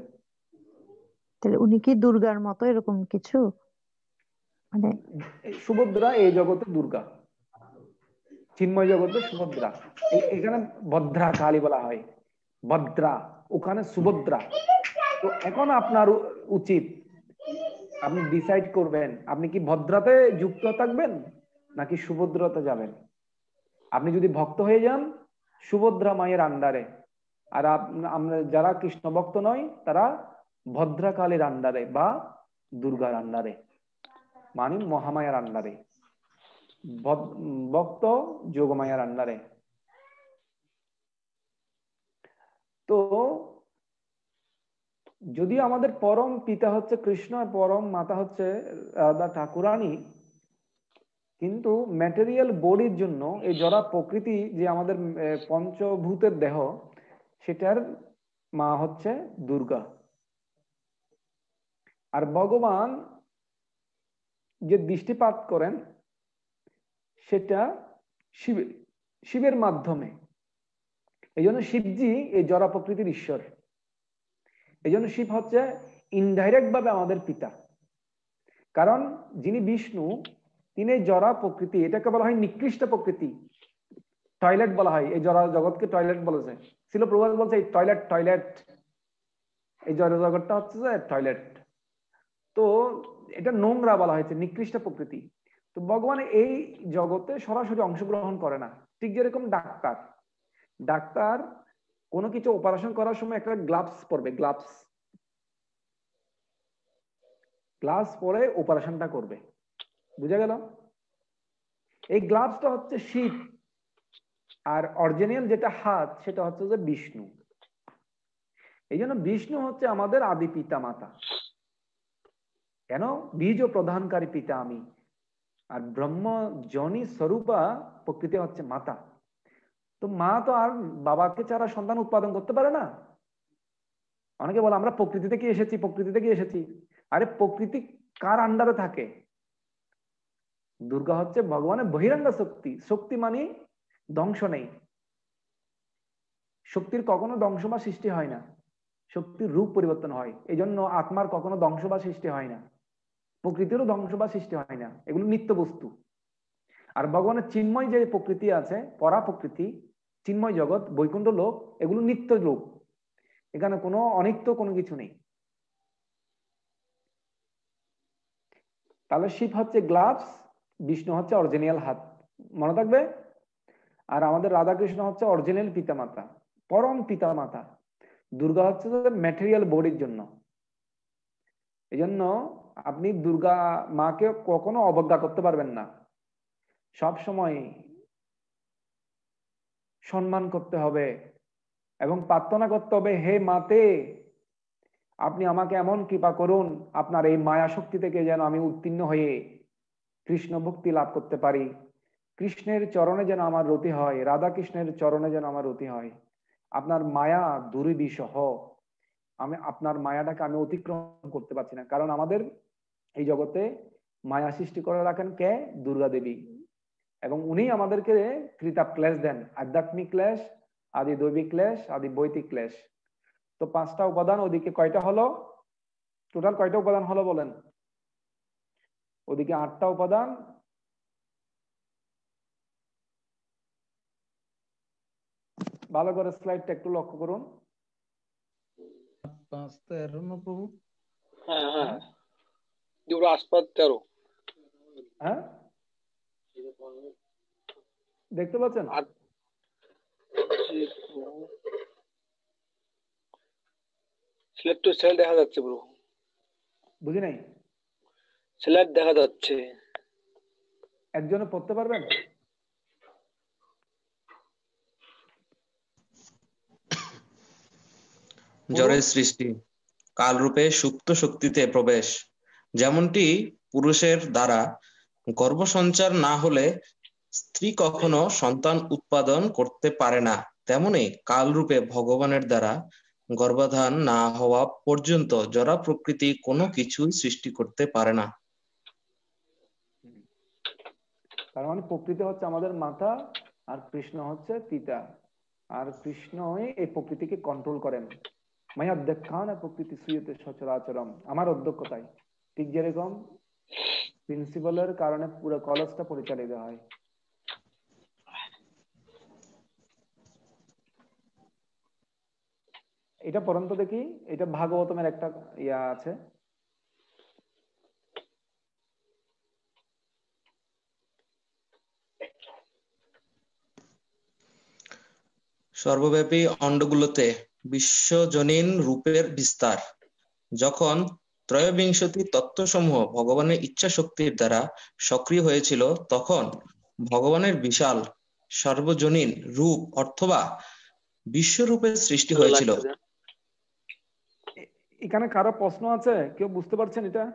তাহলে উনি কি দুর্গার মতো এরকম কিছু? মানে সুভদ্রা এই জগতে দুর্গা, চিন্ময় জগতে সুভদ্রা। এখানে ভদ্রা কালী বলা হয়, ভদ্রা, ওখানে সুভদ্রা। তো এখন আপনার উচিত আপনি ডিসাইড করবেন, আপনি কি ভদ্রাতে যুক্ত থাকবেন নাকি সুভদ্রাতে যাবেন। আপনি যদি ভক্ত হয়ে যান সুভদ্রা মায়ের আন্ডারে, আর আমরা যারা কৃষ্ণ ভক্ত নয় তারা ভদ্রাকালীর আন্ডারে বা দুর্গার আন্ডারে, মানে মহামায়ার আন্ডারে। ভক্ত যোগমায়ার আন্ডারে। তো যদি আমাদের পরম পিতা হচ্ছে কৃষ্ণ, পরম মাতা হচ্ছে রাধা ঠাকুরানী, কিন্তু ম্যাটেরিয়াল বডির জন্য এই জড়া প্রকৃতি যে আমাদের পঞ্চভূতের দেহ, সেটার মা হচ্ছে দুর্গা। আর ভগবান যে দৃষ্টিপাত করেন সেটা শিবের মাধ্যমে। এই জন্য শিবজি এই জড়া প্রকৃতির ঈশ্বর। এই জন্য শিব হচ্ছে ইনডাইরেক্ট ভাবে আমাদের পিতা, কারণ যিনি বিষ্ণু তিনি জড়া প্রকৃতি, এটাকে বলা হয় নিকৃষ্ট প্রকৃতি, টয়লেট বলা হয়। এই জড়া জগৎকে টয়লেট বলেছে। ছিল প্রভাস বলছে এই টয়লেট, এই জড় জগৎটা হচ্ছে যে টয়লেট। তো এটা নোংরা বলা হয়েছে, নিকৃষ্ট প্রকৃতি। তো ভগবান এই জগতে সরাসরি অংশগ্রহণ করে না। ঠিক যেরকম ডাক্তার কোনো কিছু অপারেশন করার সময় একটা গ্লাভস পরবে, গ্লাভস পরে অপারেশনটা করবে, বুঝা গেল? এই গ্লাভসটা হচ্ছে শিব, আর অরিজিনাল যেটা হাত সেটা হচ্ছে যে বিষ্ণু। এই জন্য বিষ্ণু হচ্ছে আমাদের আদি পিতা মাতা। কেন? বীজ ও প্রধানকারী পিতা আমি, আর ব্রহ্ম জনি স্বরূপা প্রকৃতি হচ্ছে মাতা। তো মা তো আর বাবাকে ছাড়া সন্তান উৎপাদন করতে পারে না। অনেকে বলে আমরা প্রকৃতি থেকে এসেছি, প্রকৃতি থেকে এসেছি। আরে প্রকৃতি কার আন্ডারে থাকে? দুর্গা হচ্ছে ভগবানের বহিরাঙ্গ শক্তি। শক্তি মানে ধ্বংস নেই, শক্তির কখনো ধ্বংস বা সৃষ্টি হয় না, শক্তির রূপ পরিবর্তন হয়। এই জন্য আত্মার কখনো ধ্বংস বা সৃষ্টি হয় না, প্রকৃতিরও ধ্বংস বা সৃষ্টি হয় না, এগুলো নিত্য বস্তু। আর ভগবানের চিন্ময় যে প্রকৃতি আছে, পরা প্রকৃতি, চিন্ময় জগৎ, বৈকুণ্ঠ লোক, এগুলো নিত্য লোক, এখানে কোনো অনিত্য কোনো কিছু নেই। তাহলে শিব হচ্ছে গ্লাভস, বিষ্ণু হচ্ছে অরিজিনাল হাত, মনে থাকবে। আর আমাদের রাধাকৃষ্ণ হচ্ছে অরিজিনাল পিতামাতা, পরম পিতামাতা। দুর্গা হচ্ছে ম্যাটেরিয়াল বডির জন্য। এই জন্য আপনি দুর্গা মাকে কখনো অবজ্ঞা করতে পারবেন না, সব সময় সম্মান করতে হবে এবং প্রার্থনা করতে হবে, হে মাতে আপনি আমাকে এমন কৃপা করুন, আপনার এই মায়া শক্তি থেকে যেন আমি উত্তীর্ণ হয়ে কৃষ্ণ ভক্তি লাভ করতে পারি, কৃষ্ণের চরণে যেন আমার রতি হয়, রাধা কৃষ্ণের চরণে যেন আমার রতি হয়। আপনার মায়া দুরিদি সহ আমি আপনার মায়াটাকে আমি অতিক্রম করতে পারছি না, কারণ আমাদের এই জগতে মায়া সৃষ্টি করে রাখেন কে? দুর্গা দেবী। এবং উনি আমাদেরকে ত্রিতাপ ক্লেশ দেন, আধ্যাত্মিক ক্লেশ, আদি দৈবিক ক্লেশ, আদি বৈদিক ক্লেশ। তো 5টা উপাদান, ওদিকে কয়টা হলো? টোটাল কয়টা উপাদান হলো বলেন? ওদিকে 8টা উপাদান, ভালো করে স্লাইডটা একটু লক্ষ্য করুন। 5 13 না প্রভু? হ্যাঁ হ্যাঁ, দুটো আসপাত 13। হ্যাঁ দেখতে পাচ্ছেন? স্লেট তো সেল দেখা যাচ্ছে ব্রো। বুঝি নাই। স্লেট দেখা যাচ্ছে। একজনে পড়তে পারবেন? জড়ের সৃষ্টি, কালরূপে সুপ্ত শক্তিতে প্রবেশ। যেমনটি পুরুষের দ্বারা গর্ভসঞ্চার না হলে স্ত্রী কখনো সন্তান উৎপাদন করতে পারে না, তেমনি কালরূপে ভগবানের দ্বারা গর্ভাধান না হওয়া পর্যন্ত জড় প্রকৃতি কোনো কিছুই সৃষ্টি করতে পারে না। তার মানে প্রকৃতি হচ্ছে আমাদের মাতা, আর কৃষ্ণ হচ্ছে পিতা, আর কৃষ্ণ এই প্রকৃতিকে কন্ট্রোল করেন। মায়া অধ্যক্ষান প্রকৃতি সুয়তে সচরাচরম, আমার অধ্যক্ষতায়। ঠিক যেরকম প্রিন্সিপালের কারণে পুরো কলেজটা পরিচালিত হয়। এটা পড়ন্ত দেখি, এটা ভাগবতমের একটা ইয়া আছে। সর্বব্যাপী অণ্ডগুলোতে বিশ্বজনীন রূপের বিস্তার। যখন ত্রয়োবিংশতি তত্ত্বসমূহ ভগবানের ইচ্ছা শক্তির দ্বারা সক্রিয় হয়েছিল, তখন ভগবানের বিশাল সর্বজনীন রূপ অথবা বিশ্বরূপের সৃষ্টি হয়েছিল। এখানে কারো প্রশ্ন আছে? কেউ বুঝতে পারছেন এটা?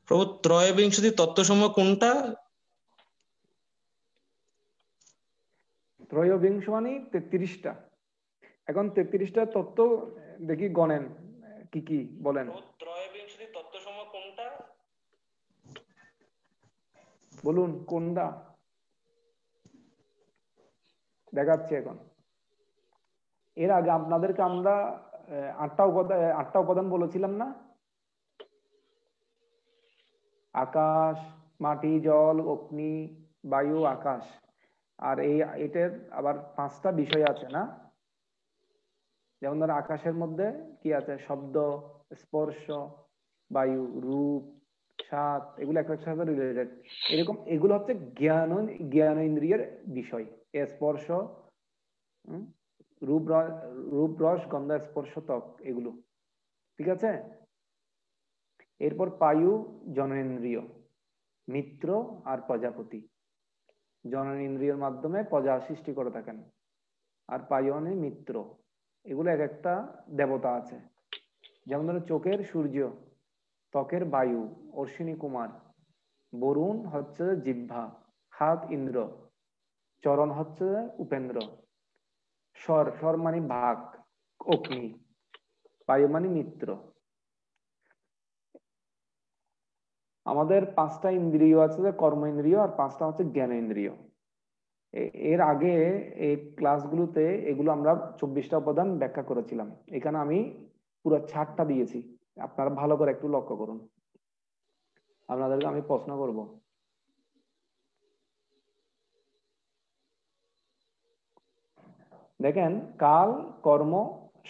প্রভু, ত্রয়োবিংশতি তত্ত্বসমূহ কোনটা? ত্রয়োবিংশ মানে 33টা। এখন 33টা তত্ত্ব দেখি গণেন কি কি বলেন। ত্রয়োবিংশতি তত্ত্বসমূহ কোনটা? বলুন কোনটা দেখাচ্ছি এখন। এর আগে আপনাদেরকে আমরা 8টা উপাদান বলেছিলাম না? আকাশ, মাটি, জল, অগ্নি, বায়ু, আকাশ। আর এটার আবার 5টা বিষয় আছে না? যেমন ধর আকাশের মধ্যে কি আছে? শব্দ, স্পর্শ, বায়ু, রূপ, স্বাদ, এগুলো একটার সাথে রিলেটেড। এরকম এগুলো হচ্ছে জ্ঞানেন্দ্রিয়ের বিষয়। স্পর্শ, রূপ রস গন্ধ স্পর্শ ত্বক, এগুলো ঠিক আছে। এরপর পায়ু জননেন্দ্রিয়, মিত্র আর প্রজাপতি। জননেন্দ্রিয়ের মাধ্যমে প্রজা সৃষ্টি করে থাকেন, আর পায়ু মানে মিত্র। এগুলো এক একটা দেবতা আছে। যেমন ধরো চোখের সূর্য, ত্বকের বায়ু অশ্বিনী কুমার, বরুণ হচ্ছে জিহ্বা, হাত ইন্দ্র, চরণ হচ্ছে উপেন্দ্র, স্বর স্বর মানে ভাগ অগ্নি, বায়ু মানে মিত্র। আমাদের 5টা ইন্দ্রিয় আছে, কর্ম ইন্দ্রিয়, আর 5টা হচ্ছে জ্ঞান ইন্দ্রিয়। এর আগে এই ক্লাসগুলোতে এগুলো আমরা 24টা উপাদান ব্যাখ্যা করেছিলাম। এখানে আমি পুরো 6টা দিয়েছি, আপনারা ভালো করে একটু লক্ষ্য করুন। আপনাদেরকে আমি প্রশ্ন করব, দেখেন কাল, কর্ম,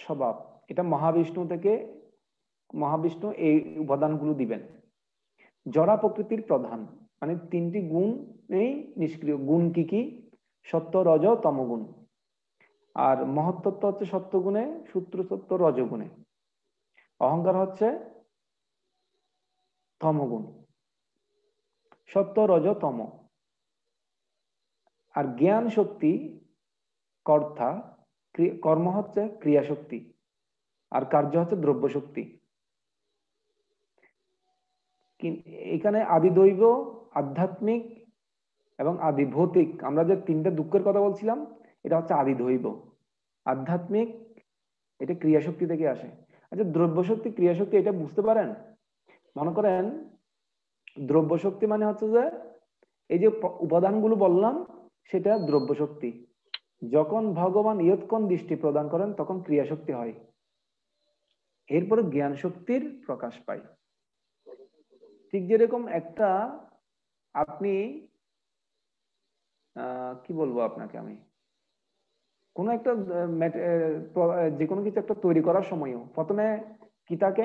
স্বভাব, এটা মহাবিষ্ণু থেকে, মহাবিষ্ণু এই উপাদানগুলো দিবেন। জড়া প্রকৃতির প্রধান, মানে 3টি গুণ এই নিষ্ক্রিয়। গুণ কি কি? সত্য, রজ, তমগুণ। আর মহত্তত্ব হচ্ছে সত্যগুণে, সূত্রতত্ত্ব রজগুণে, অহংকার হচ্ছে তমগুণ। সত্য, রজ, তম। আর জ্ঞান শক্তি কর্তা, কর্ম হচ্ছে ক্রিয়া শক্তি, আর কার্য হচ্ছে দ্রব্য শক্তি। এখানে আদিদৈব, আধ্যাত্মিক এবং আদি ভৌতিক, আমরা যে 3টা দুঃখের কথা বলছিলাম, এটা হচ্ছে আদিদৈব। আধ্যাত্মিক এটা ক্রিয়া শক্তি থেকে আসে। আচ্ছা, দ্রব্য শক্তি, ক্রিয়া শক্তি, এটা বুঝতে পারেন? মনে করেন দ্রব্য শক্তি মানে হচ্ছে যে এই যে উপাদানগুলো বললাম, সেটা দ্রব্য শক্তি। যখন ভগবান ইয়ৎক্ষণ দৃষ্টি প্রদান করেন তখন ক্রিয়া শক্তি হয়, এরপরে জ্ঞান শক্তির প্রকাশ পায়। ঠিক যেরকম একটা, আপনি কি বলবো আপনাকে, আমি কোন একটা যে কোনো কিছু একটা তৈরি করার সময়ও প্রথমে কি থাকে?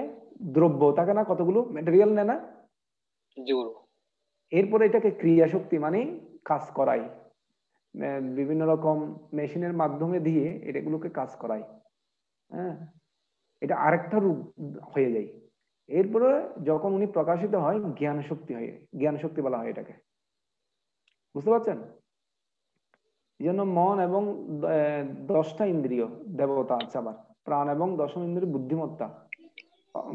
দ্রব্য থাকে না, কতগুলো ম্যাটেরিয়াল নেয় না? এরপরে এটাকে ক্রিয়া শক্তি মানে কাজ করাই, বিভিন্ন রকম মেশিনের মাধ্যমে দিয়ে এটাগুলোকে কাজ করাই। হ্যাঁ, এটা আরেকটা রূপ হয়ে যায়। এরপরে যখন উনি প্রকাশিত হয়, জ্ঞান শক্তি হয়, জ্ঞান শক্তি বলা হয় এটাকে। বুঝতে পারছেন? এই জন্য মন এবং 10টা ইন্দ্রিয় দেবতা আছে, আবার প্রাণ এবং 10ম ইন্দ্রিয় বুদ্ধিমত্তা,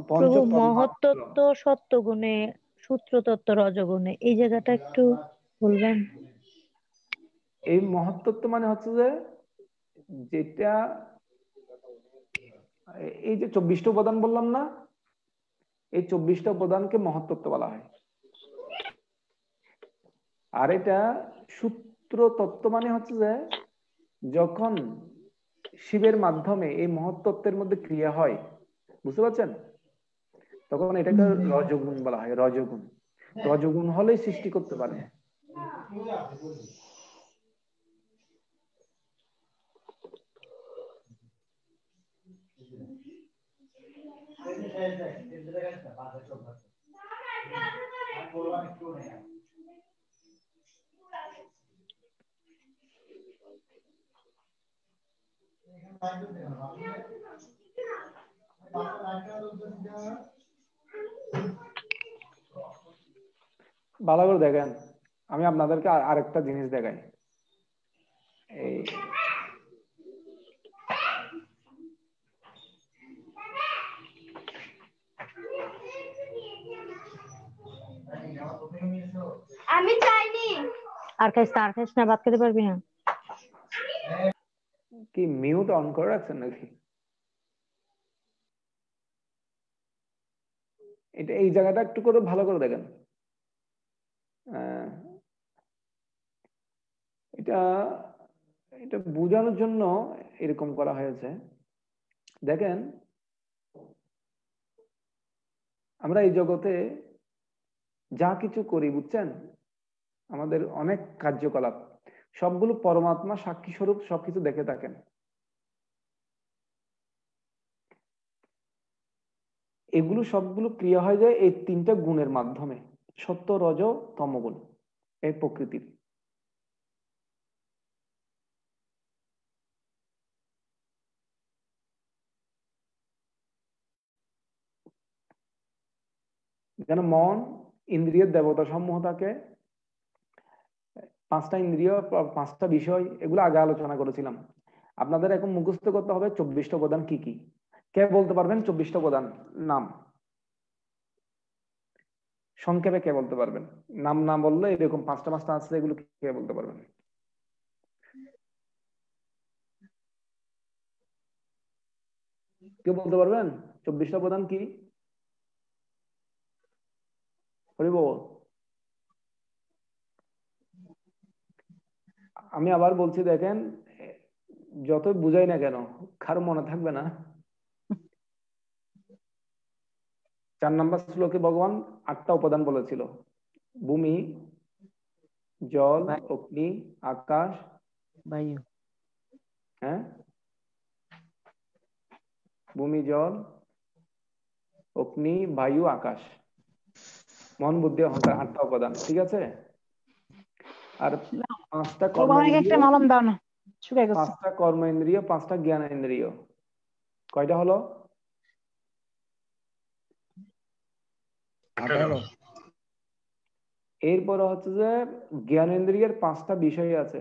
প্রভু মহত্তত্ত্ব সত্যগুণে, সূত্রতত্ত্ব রজগুণে, এই জায়গাটা একটু বলবেন? এই মহত্তত্ত্ব মানে হচ্ছে যে যেটা, এই যে 24টা উপাদান বললাম না, এই 24টা উপাদানকে মহত্তত্ত্ব বলা হয়। আর এটা সূত্র তত্ত্ব মানে হচ্ছে যে যখন শিবের মাধ্যমে এই মহত্তত্ত্বের মধ্যে ক্রিয়া হয়, বুঝতে পারছেন, তখন এটাকে রজগুণ বলা হয়। রজগুণ, রজগুণ হলেই সৃষ্টি করতে পারে। ভালো করে দেখেন, আমি আপনাদেরকে আরেকটা জিনিস দেখাই। এই আমি চাইনি। আর খাইস না, ভাত খেতে পারবি না। কি মিউট অন করে রাখছেন নাকি? এটা এই জায়গাটা একটু করে ভালো করে দেখেন। এটা এটা বোঝানোর জন্য এরকম করা হয়েছে। দেখেন, আমরা এই জগতে যা কিছু করি, বুঝছেন, আমাদের অনেক কার্যকলাপ সবগুলো পরমাত্মা সাক্ষী স্বরূপ সবকিছু দেখে থাকেন। এগুলো সবগুলো ক্রিয়া হয়ে যায় এই 3টা গুণের মাধ্যমে, সত্য, রজ, তমগুণ, এই প্রকৃতির। যেন মন ইন্দ্রিয়ের দেবতা সমূহ থাকে, 5টা ইন্দ্রিয়, 5টা বিষয়, এগুলো আগে আলোচনা করেছিলাম। আপনাদের এখন মুখস্থ করতে হবে 24টা উপাদান কি কি। কে বলতে পারবেন 24টা উপাদান নাম? সংক্ষেপে কে বলতে পারবেন? নাম না বললে এরকম 5টা আছে, এগুলো কে বলতে পারবেন? কেউ বলতে পারবেন 24টা উপাদান কি? আমি আবার বলছি, দেখেন যত বুঝাই না কেন কারো মনে থাকবে না। 4 নম্বর শ্লোকে ভগবান 8টা উপাদান বলেছিল: ভূমি, জল, অগ্নি, আকাশ, বায়ু। হ্যাঁ, ভূমি, জল, অগ্নি, বায়ু, আকাশ, মন, বুদ্ধি, অহংকার, 8টা উপাদান, ঠিক আছে? আর 5টা কর্মেন্দ্রিয়, 5টা কর্মেন্দ্রিয়, 5টা জ্ঞানেন্দ্রিয়। কয়টা হলো? 8টা হলো। এরপরে হচ্ছে যে জ্ঞানেন্দ্রিয়ের 5টা বিষয় আছে: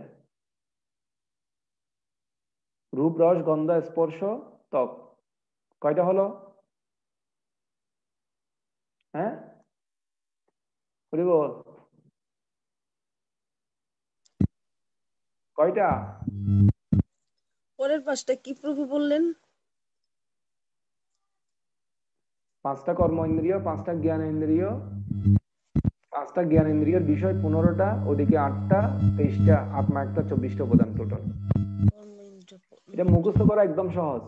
রূপ, রস, গন্ধ, স্পর্শ, ত্বক। কয়টা হলো? হ্যাঁ, কয়টা? পরের 5টা কি প্রভু বললেন? 5টা কর্মেন্দ্রিয়, 5টা জ্ঞানেন্দ্রিয়, 5টা জ্ঞানেন্দ্রিয়ের বিষয় 15টা, ওদিকে 8টা, 23টা, আত্মা একটা, 24টা উপাদান টোটাল। এটা মুখস্থ করা একদম সহজ।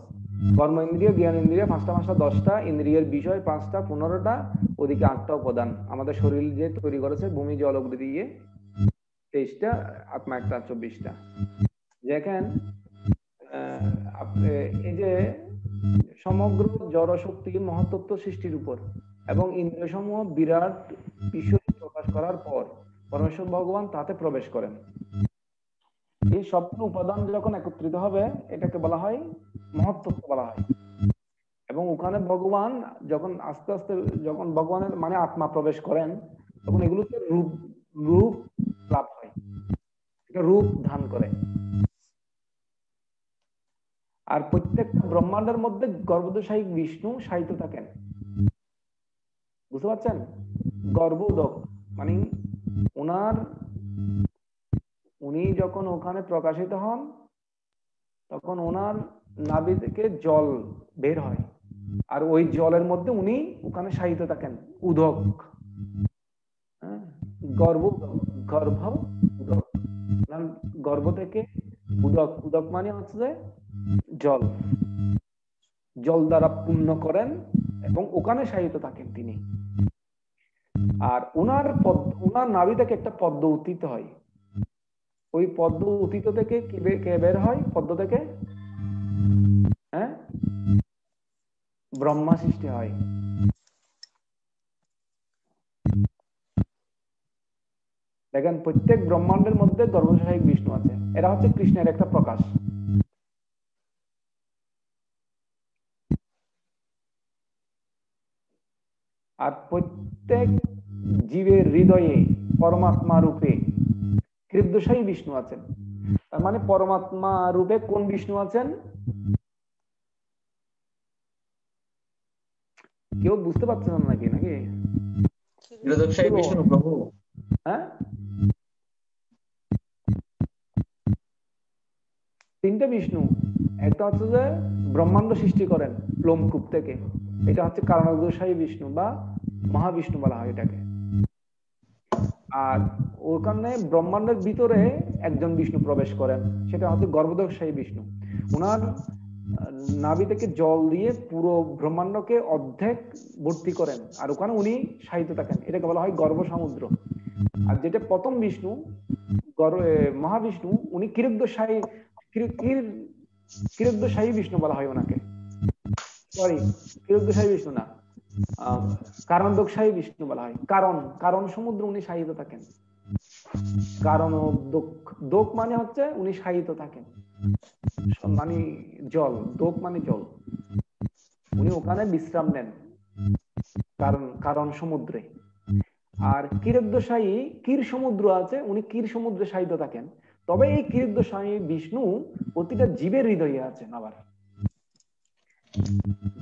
কর্মেন্দ্রিয়, জ্ঞানেন্দ্রিয় 5টা 10টা, ইন্দ্রিয়ের বিষয় 5টা 15টা, ওদিকে 8টা উপাদান আমাদের শরীর যে তৈরি করেছে ভূমি, জল, অগ্নি দিয়ে 23টা, আত্মা একটা, 24টা। দেখেন এই যে সমগ্র জড়শক্তি মহাতত্ত্ব সৃষ্টির উপর এবং ইন্দ্রিয় সমূহ বিরাট বিষয় প্রকাশ করার পর পরমেশ্বর ভগবান তাতে প্রবেশ করেন। এই সবগুলো উপাদান যখন একত্রিত হবে এটাকে বলা হয় মহত্তত্ত্ব বলা হয়। এবং ওখানে ভগবান যখন আস্তে আস্তে যখন ভগবানের মানে আত্মা প্রবেশ করেন তখন এগুলোতে রূপ লাভ হয়, এটা রূপ ধারণ করে। আর প্রত্যেকটা ব্রহ্মাণ্ডের মধ্যে গর্ভোদশায়ী বিষ্ণু শায়িত থাকেন, বুঝতে পারছেন? গর্ভোদক মানে উনি যখন ওখানে প্রকাশিত হন তখন ওনার নাভি থেকে জল বের হয়, আর ওই জলের মধ্যে উনি ওখানে শায়িত থাকেন। উদক, গর্ভ উদক, গর্ভ থেকে উদক, উদক মানে হচ্ছে জল, জল দ্বারা পূর্ণ করেন এবং ওখানে শায়িত থাকেন তিনি। আর ওনার নাভি থেকে একটা পদ্ম উত্থিত হয়, ওই পদ্ম উত্থিত থেকে কে বের হয়? পদ্ম থেকে হ্যাঁ ব্রহ্মা সৃষ্টি হয়। দেখেন প্রত্যেক ব্রহ্মাণ্ডের মধ্যে গর্ভোদশায়ী বিষ্ণু আছে, এরা হচ্ছে কৃষ্ণের একটা প্রকাশ। আর প্রত্যেক জীবের হৃদয়ে পরমাত্মা রূপে কৃদ্দশায়ী বিষ্ণু আছেন। তার মানে পরমাত্মা রূপে কোন বিষ্ণু আছেন? কেউ বুঝতে পারছেন না নাকি? কৃদ্দশায়ী বিষ্ণু প্রভু। হ্যাঁ, 3টে বিষ্ণু। একটা হচ্ছে যে ব্রহ্মাণ্ড সৃষ্টি করেন লোমকূপ থেকে, এটা হচ্ছে কারণোদশায়ী বিষ্ণু বা মহাবিষ্ণু বলা হয় এটাকে। আর ওখানে ব্রহ্মাণ্ডের ভিতরে একজন বিষ্ণু প্রবেশ করেন, সেটা হচ্ছে গর্ভোদশায়ী বিষ্ণু। ওনার নাভি থেকে জল দিয়ে পুরো ব্রহ্মাণ্ডকে অর্ধেক ভর্তি করেন আর ওখানে উনি শায়িত থাকেন, এটাকে বলা হয় গর্ভ সমুদ্র। আর যেটা প্রথম বিষ্ণু মহাবিষ্ণু, উনি কিরদ্দশায়ী বিষ্ণু বলা হয় ওনাকে। সরি, কিরদ্দশায়ী বিষ্ণু না, কারণোদকশায়ী বিষ্ণু বলা হয়। কারণ সমুদ্র উনি শায়িত থাকেন। দোক মানে হচ্ছে উনি শায়িত থাকেন, মানে জল, দোক মানে জল, উনি ওখানে বিশ্রাম নেন কারণ সমুদ্রে। আর কিরদ্দশায়ী, কির সমুদ্র আছে, উনি কির সমুদ্রে শায়িত থাকেন। তবে এই কিরিটদোষায়ী বিষ্ণু প্রতিটা জীবের হৃদয়ে আছেন। আবার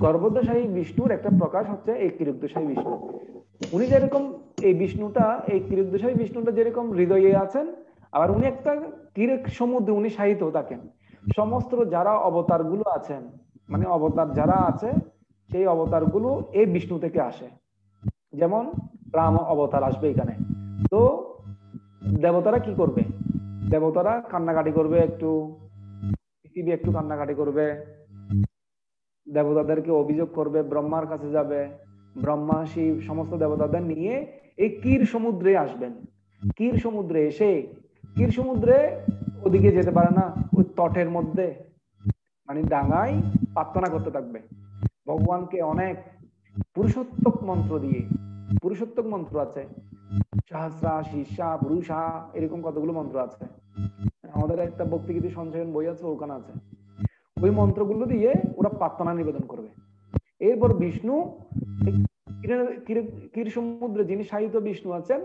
গর্ভদোষায়ী বিষ্ণুর একটা প্রকাশ হচ্ছে এই কিরিটদোষায়ী বিষ্ণু। উনি যেরকম এই বিষ্ণুটা, এই কিরিটদোষায়ী বিষ্ণুটা যেরকম হৃদয়ে আছেন, আবার উনি একটা কিরিট সমুদ্রে উনি শায়িত থাকেন। সমস্ত যারা অবতার গুলো আছেন, মানে অবতার যারা আছে, সেই অবতার গুলো এই বিষ্ণু থেকে আসে। যেমন রাম অবতার আসবে এখানে, তো দেবতারা কি করবে? দেবতারা কান্নাকাটি করবে, একটু পৃথিবী একটু কান্নাকাটি করবে, দেবতাদেরকে অভিযোগ করবে, ব্রহ্মার কাছে যাবে, ব্রহ্মা শিব সমস্ত দেবতাদের নিয়ে এই ক্ষীর সমুদ্রে আসবেন। ক্ষীর সমুদ্রে এসে, ক্ষীর সমুদ্রে ওদিকে যেতে পারে না, ওই তটের মধ্যে মানে ডাঙায় প্রার্থনা করতে থাকবে ভগবানকে। অনেক পুরুষোত্তম মন্ত্র দিয়ে, পুরুষোত্তম মন্ত্র আছে, সহস্রা শীর্ষা পুরুষা, এরকম কতগুলো মন্ত্র আছে। আমাদের একটা ভক্তিগীতি সঞ্চয়ন বই আছে, ওখানে আছে। ওই মন্ত্রগুলো দিয়ে ওরা প্রার্থনা নিবেদন করবে। এরপর বিষ্ণু ক্ষীর সমুদ্রে যিনি শায়িত বিষ্ণু আছেন,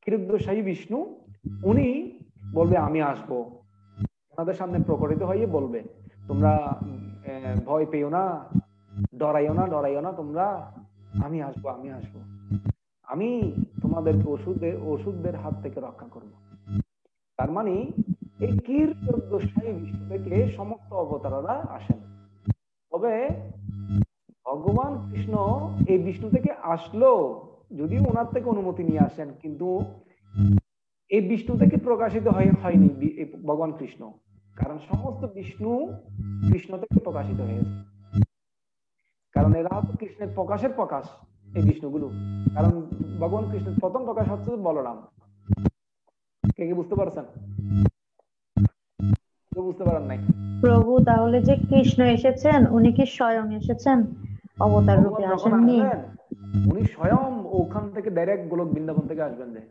কিরিটদোষায়ী বিষ্ণু, উনি বলবে আমি আসবো। ওনাদের সামনে প্রকটিত হয়ে বলবে, তোমরা ভয় পেও না, ডরাইও না, ডরাইও না তোমরা, আমি আসবো, আমি আসবো, আমি তোমাদেরকে ওষুধদের হাত থেকে রক্ষা করব। তার মানে এই কিরিটদোষায়ী বিষ্ণু থেকে সমস্ত অবতাররা আসেন। তবে ভগবান কৃষ্ণ এই বিষ্ণু থেকে আসলো, যদিও ওনার থেকে অনুমতি নিয়ে আসেন, কিন্তু এই বিষ্ণু থেকে প্রকাশিত হয়নি ভগবান কৃষ্ণ, কারণ সমস্ত বিষ্ণু কৃষ্ণ থেকে প্রকাশিত হয়েছে। কারণ এরা হচ্ছে কৃষ্ণের প্রকাশের প্রকাশ, এই বিষ্ণুগুলো। কারণ ভগবান কৃষ্ণের প্রথম প্রকাশ হচ্ছে বলরাম। কে কি বুঝতে পারছেন? কেউ বুঝতে পারেন নাই? প্রভু তাহলে যে কৃষ্ণ এসেছেন, উনি কি স্বয়ং এসেছেন, অবতার রূপে আসেননি? উনি স্বয়ং ওখান থেকে ডাইরেক্ট গোলক বৃন্দাবন থেকে আসবেন। যে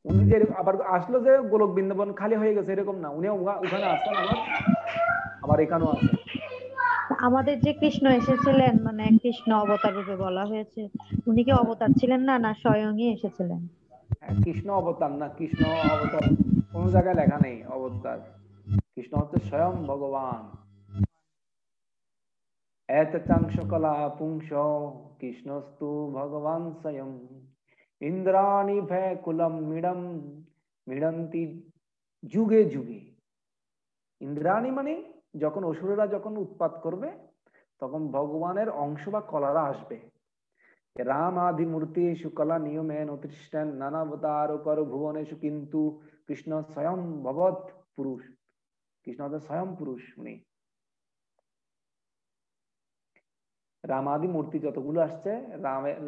উনি যে আবার আসলো যে গোলক বৃন্দাবন খালি হয়ে গেছে এরকম না, উনি ওখানে আসছেন, আবার এখানেও আসেন। আমাদের যে কৃষ্ণ এসেছিলেন, মানে কৃষ্ণ অবতার রূপে বলা হয়েছে, উনি কি অবতার ছিলেন না, না স্বয়ংই এসেছিলেন? কৃষ্ণ অবতার না, কৃষ্ণ অবতার কোন জায়গায় লেখা নেই অবতার। কৃষ্ণ হচ্ছে স্বয়ং ভগবান। এতচাং সকলা পুংস কৃষ্ণস্তু ভগবান স্বয়ং ইন্দ্রাণী ভ্যাকুলম মিড়ন্তি যুগে যুগে। ইন্দ্রাণী মানে যখন অসুরেরা যখন উৎপাত করবে, তখন ভগবানের অংশ বা কলারা আসবে। রাম আদি মূর্তি কলা নিয়মেন অতিষ্ঠেন নানাবতার কর ভুবনেশু কিন্তু কৃষ্ণ স্বয়ং ভগবৎ পুরুষ। কৃষ্ণ হচ্ছে স্বয়ং পুরুষ। উনি রামাদি মূর্তি যতগুলো আসছে,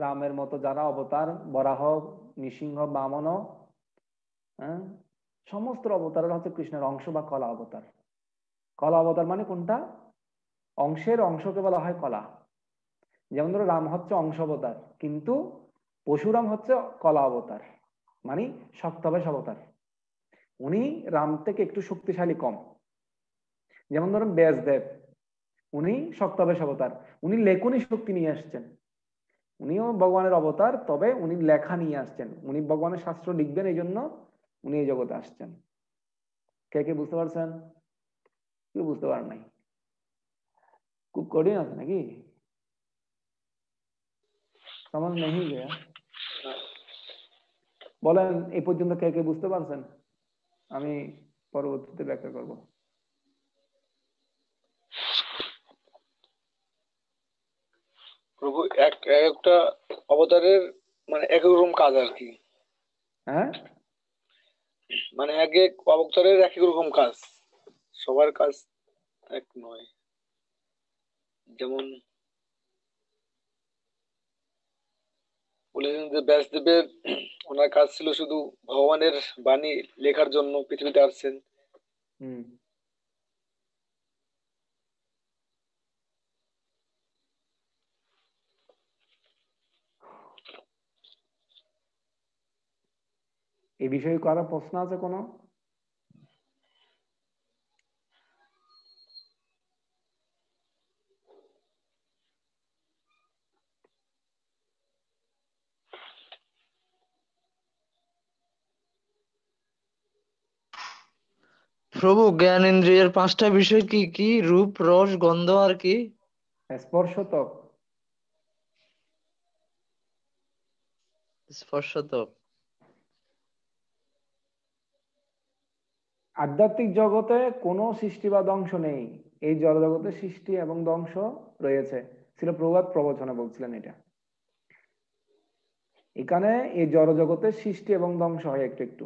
রামের মতো যারা অবতার, বরাহ, নৃসিংহ, বামন, হ্যাঁ, সমস্ত অবতার হচ্ছে কৃষ্ণের অংশ বা কলা অবতার। কলা অবতার মানে কোনটা? অংশের অংশকে বলা হয় কলা। যেমন ধরো রাম হচ্ছে অংশ অবতার, কিন্তু পরশুরাম হচ্ছে কলা অবতার, মানে সপ্তবেশ অবতার। উনি রাম থেকে একটু শক্তিশালী কম। যেমন ধরুন ব্যাসদেব, উনি সপ্তবেশ অবতার, উনি লেখনী শক্তি নিয়ে আসছেন। উনিও ভগবানের অবতার, তবে উনি লেখা নিয়ে আসছেন। উনি ভগবানের শাস্ত্র লিখবেন, এই জন্য উনি এই জগতে আসছেন। কে কে বুঝতে পারছেন? কেউ বুঝতে পারেন নাই? খুব কঠিন আছে নাকি? সমাজ নেই গিয়া বলেন, এই পর্যন্ত কে কে বুঝতে পারছেন? আমি পরবর্তীতে ব্যাখ্যা করব। প্রভু একটা অবতারের মানে এক রকম কাজ আর কি। হ্যাঁ, মানে এক এক অবতারের এক এক রকম কাজ, সবার কাজ এক নয়। যেমন বলেছেন যে ব্যাসদেবের ওনার কাজ ছিল শুধু ভগবানের বাণী লেখার জন্য পৃথিবীতে আসছেন। এই বিষয়ে কারো প্রশ্ন আছে কোনো? প্রভু জ্ঞানেন্দ্রিয়ের 5টা বিষয় কি কি? রূপ, রস, গন্ধ আর কি? স্পর্শ, ত্বক। স্পর্শতক। আধ্যাত্মিক জগতে কোনো সৃষ্টি বা ধ্বংস নেই, এই জড় জগতে সৃষ্টি এবং ধ্বংস রয়েছে। ছিল প্রভাত প্রবচনে বলছিলেন এটা। এখানে এই জড় জগতে সৃষ্টি এবং ধ্বংস হয় একটু একটু,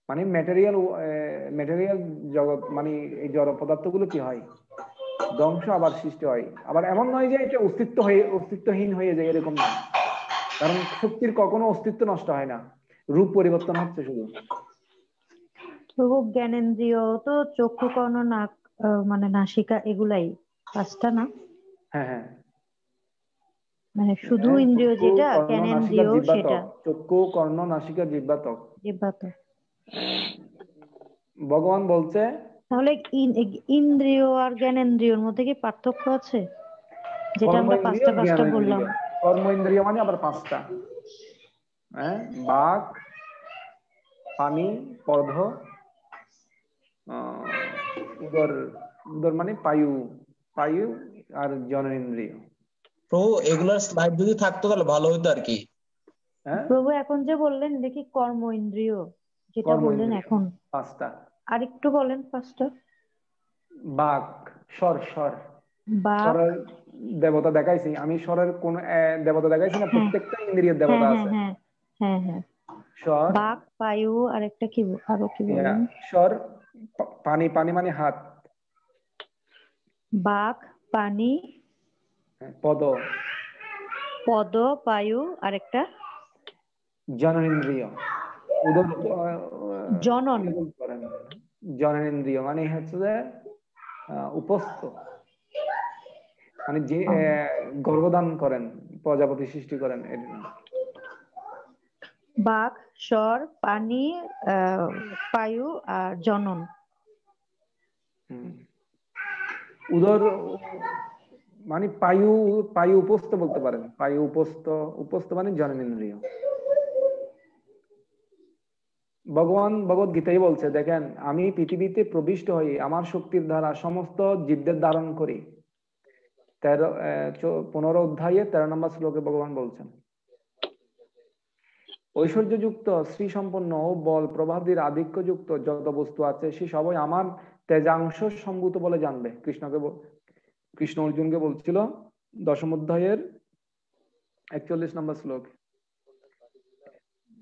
মানে ম্যাটেরিয়াল জগৎ, মানে এই জড় পদার্থগুলো কি হয়, ধ্বংস আবার সৃষ্টি হয়। আবার এমন নয় যে এটা অস্তিত্বহীন হয়ে যায়, এরকম নয়। কারণ শক্তির কখনো অস্তিত্ব নষ্ট হয় না, রূপ পরিবর্তন হচ্ছে শুধু। প্রভু জ্ঞানেন্দ্রিয় তো চক্ষু, কর্ণ, নাক, মানে নাসিকা, এগুলাই 5টা না? হ্যাঁ হ্যাঁ, মানে শুধু ইন্দ্রিয় চক্ষু, যেটা কর্ণ, নাসিকা, জ্ঞানেন্দ্রিয় জিহ্বা, সেটা। ত্বক। চক্ষু, কর্ণ, নাসিকা, জিহ্বা, ত্বক। জিহ্বা তো। ভগবান বলছে, তাহলে ইন্দ্রিয় আর জ্ঞানেন্দ্রিয়র মধ্যে কি পার্থক্য আছে? যেটা কর্ম আমরা ইন্দ্রিয়, 5টা জ্ঞান বললাম। ইন্দ্রিয়। কর্ম ইন্দ্রিয় মানে আবার 5টা। বাক, পানি, পদ, উদর। উদর মানে পায়ু, পায়ু আর জননেন্দ্রিয়। প্রভু এগুলার স্লাইড যদি থাকতো তাহলে ভালো হতো আর কি। হ্যাঁ, প্রভু এখন যে বললেন দেখি কর্ম ইন্দ্রিয়, যেটা কর্ম বললেন ইন্দ্রিয় এখন 5টা। আরেকটু বলেন 5টা। বাক, স্বর। স্বর, বাক। স্বরের দেবতা দেখাইছি আমি, স্বরের কোন দেবতা দেখাইছি না, হ্যাঁ প্রত্যেকটা ইন্দ্রিয়ের হ্যাঁ দেবতা হ্যাঁ আছে। হ্যাঁ হ্যাঁ হ্যাঁ। স্বর, বাক, পায়ু, আরেকটা কি আরো কি বললেন? স্বর, পানি। পানি মানে হাত। বাক, পানি, পদ, পদ, পায়ু, আরেকটা জননেন্দ্রিয়। উদর, জনন। করেন জননেন্দ্রিয় মানে হচ্ছে যে উপস্থ, মানে যে গর্ভধান করেন, প্রজাপতি সৃষ্টি করেন, এর নাম। বাক, স্বর, পানি, পায়ু আর জনন। উদর মানে পায়ু, পায়ু উপস্থ বলতে পারেন। পায়ু উপস্থ, উপস্থ মানে জননেন্দ্রিয়। ভগবান ভগবত গীতাই বলছে, দেখেন আমি পৃথিবীতে প্রবিষ্ট হই, আমার শক্তির দ্বারা সমস্ত জীবদের ধারণ করি। 15 অধ্যায়ে 13 নম্বর শ্লোকে ভগবান বলছেন, ঐশ্বর্যযুক্ত, শ্রী সম্পন্ন ও বল প্রভাবীর আধিক্যযুক্ত যত বস্তু আছে সে সবাই আমার তেজাংশ সম্ভূত বলে জানবে। কৃষ্ণ অর্জুনকে বলছিল 10ম অধ্যায়ের 41 নম্বর শ্লোক।